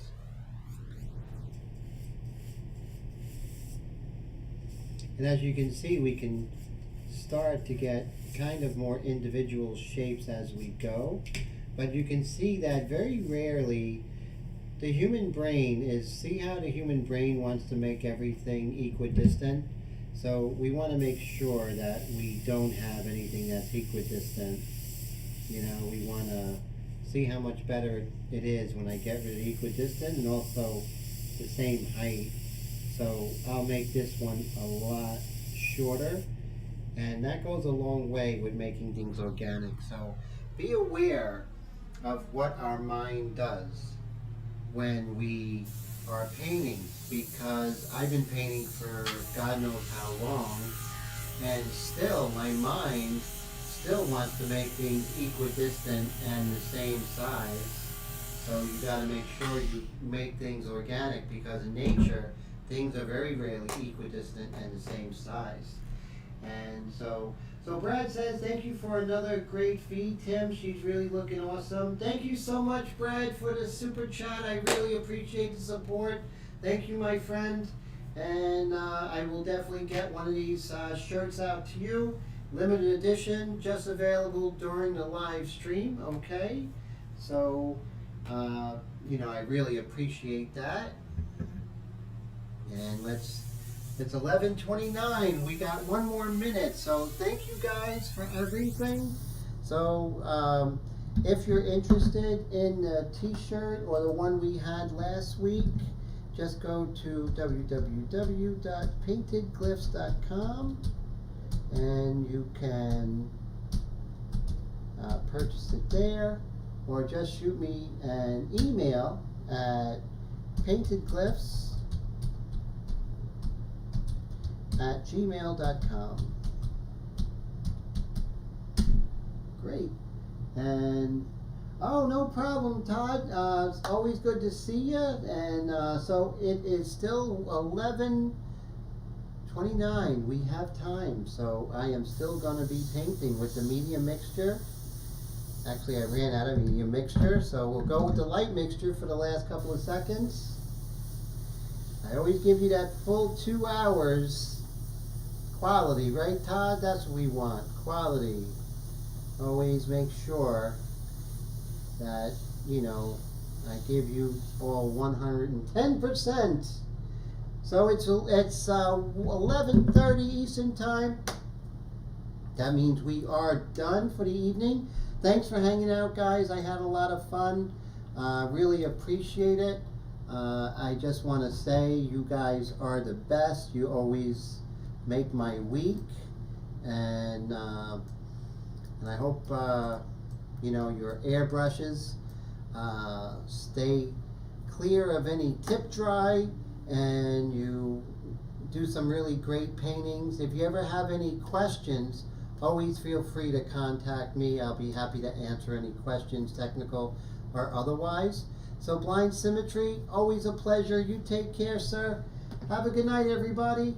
And as you can see, we can start to get kind of more individual shapes as we go. But you can see that very rarely the human brain is, see how the human brain wants to make everything equidistant? So we want to make sure that we don't have anything that's equidistant. You know, we want to see how much better it is when I get rid of equidistant and also the same height. So I'll make this one a lot shorter, and that goes a long way with making things organic. So be aware of what our mind does when we are painting, because I've been painting for God knows how long, and still my mind still wants to make things equidistant and the same size. So you got to make sure you make things organic, because in nature things are very rarely equidistant and the same size. And so Brad says, thank you for another great feed, Tim. She's really looking awesome. Thank you so much, Brad, for the super chat. I really appreciate the support. Thank you, my friend. And I will definitely get one of these shirts out to you. Limited edition, just available during the live stream, okay? So, you know, I really appreciate that. And it's 11:29. We got one more minute, so thank you guys for everything. So if you're interested in the t-shirt or the one we had last week, just go to www.paintedglyphs.com and you can purchase it there, or just shoot me an email at paintedglyphs@gmail.com. Great. And oh, no problem, Todd. It's always good to see you. And so it is still 11:29. We have time, so I am still going to be painting with the medium mixture. Actually, I ran out of medium mixture, so we'll go with the light mixture for the last couple of seconds. I always give you that full 2 hours. Quality, right, Todd? That's what we want. Quality. Always make sure that, you know, I give you all 110%. So it's 11:30 Eastern Time. That means we are done for the evening. Thanks for hanging out, guys. I had a lot of fun. Really appreciate it. I just want to say you guys are the best. You always make my week, and I hope you know, your airbrushes stay clear of any tip dry, and you do some really great paintings. If you ever have any questions, always feel free to contact me. I'll be happy to answer any questions, technical or otherwise. So Blind Symmetry, always a pleasure. You take care, sir. Have a good night, everybody.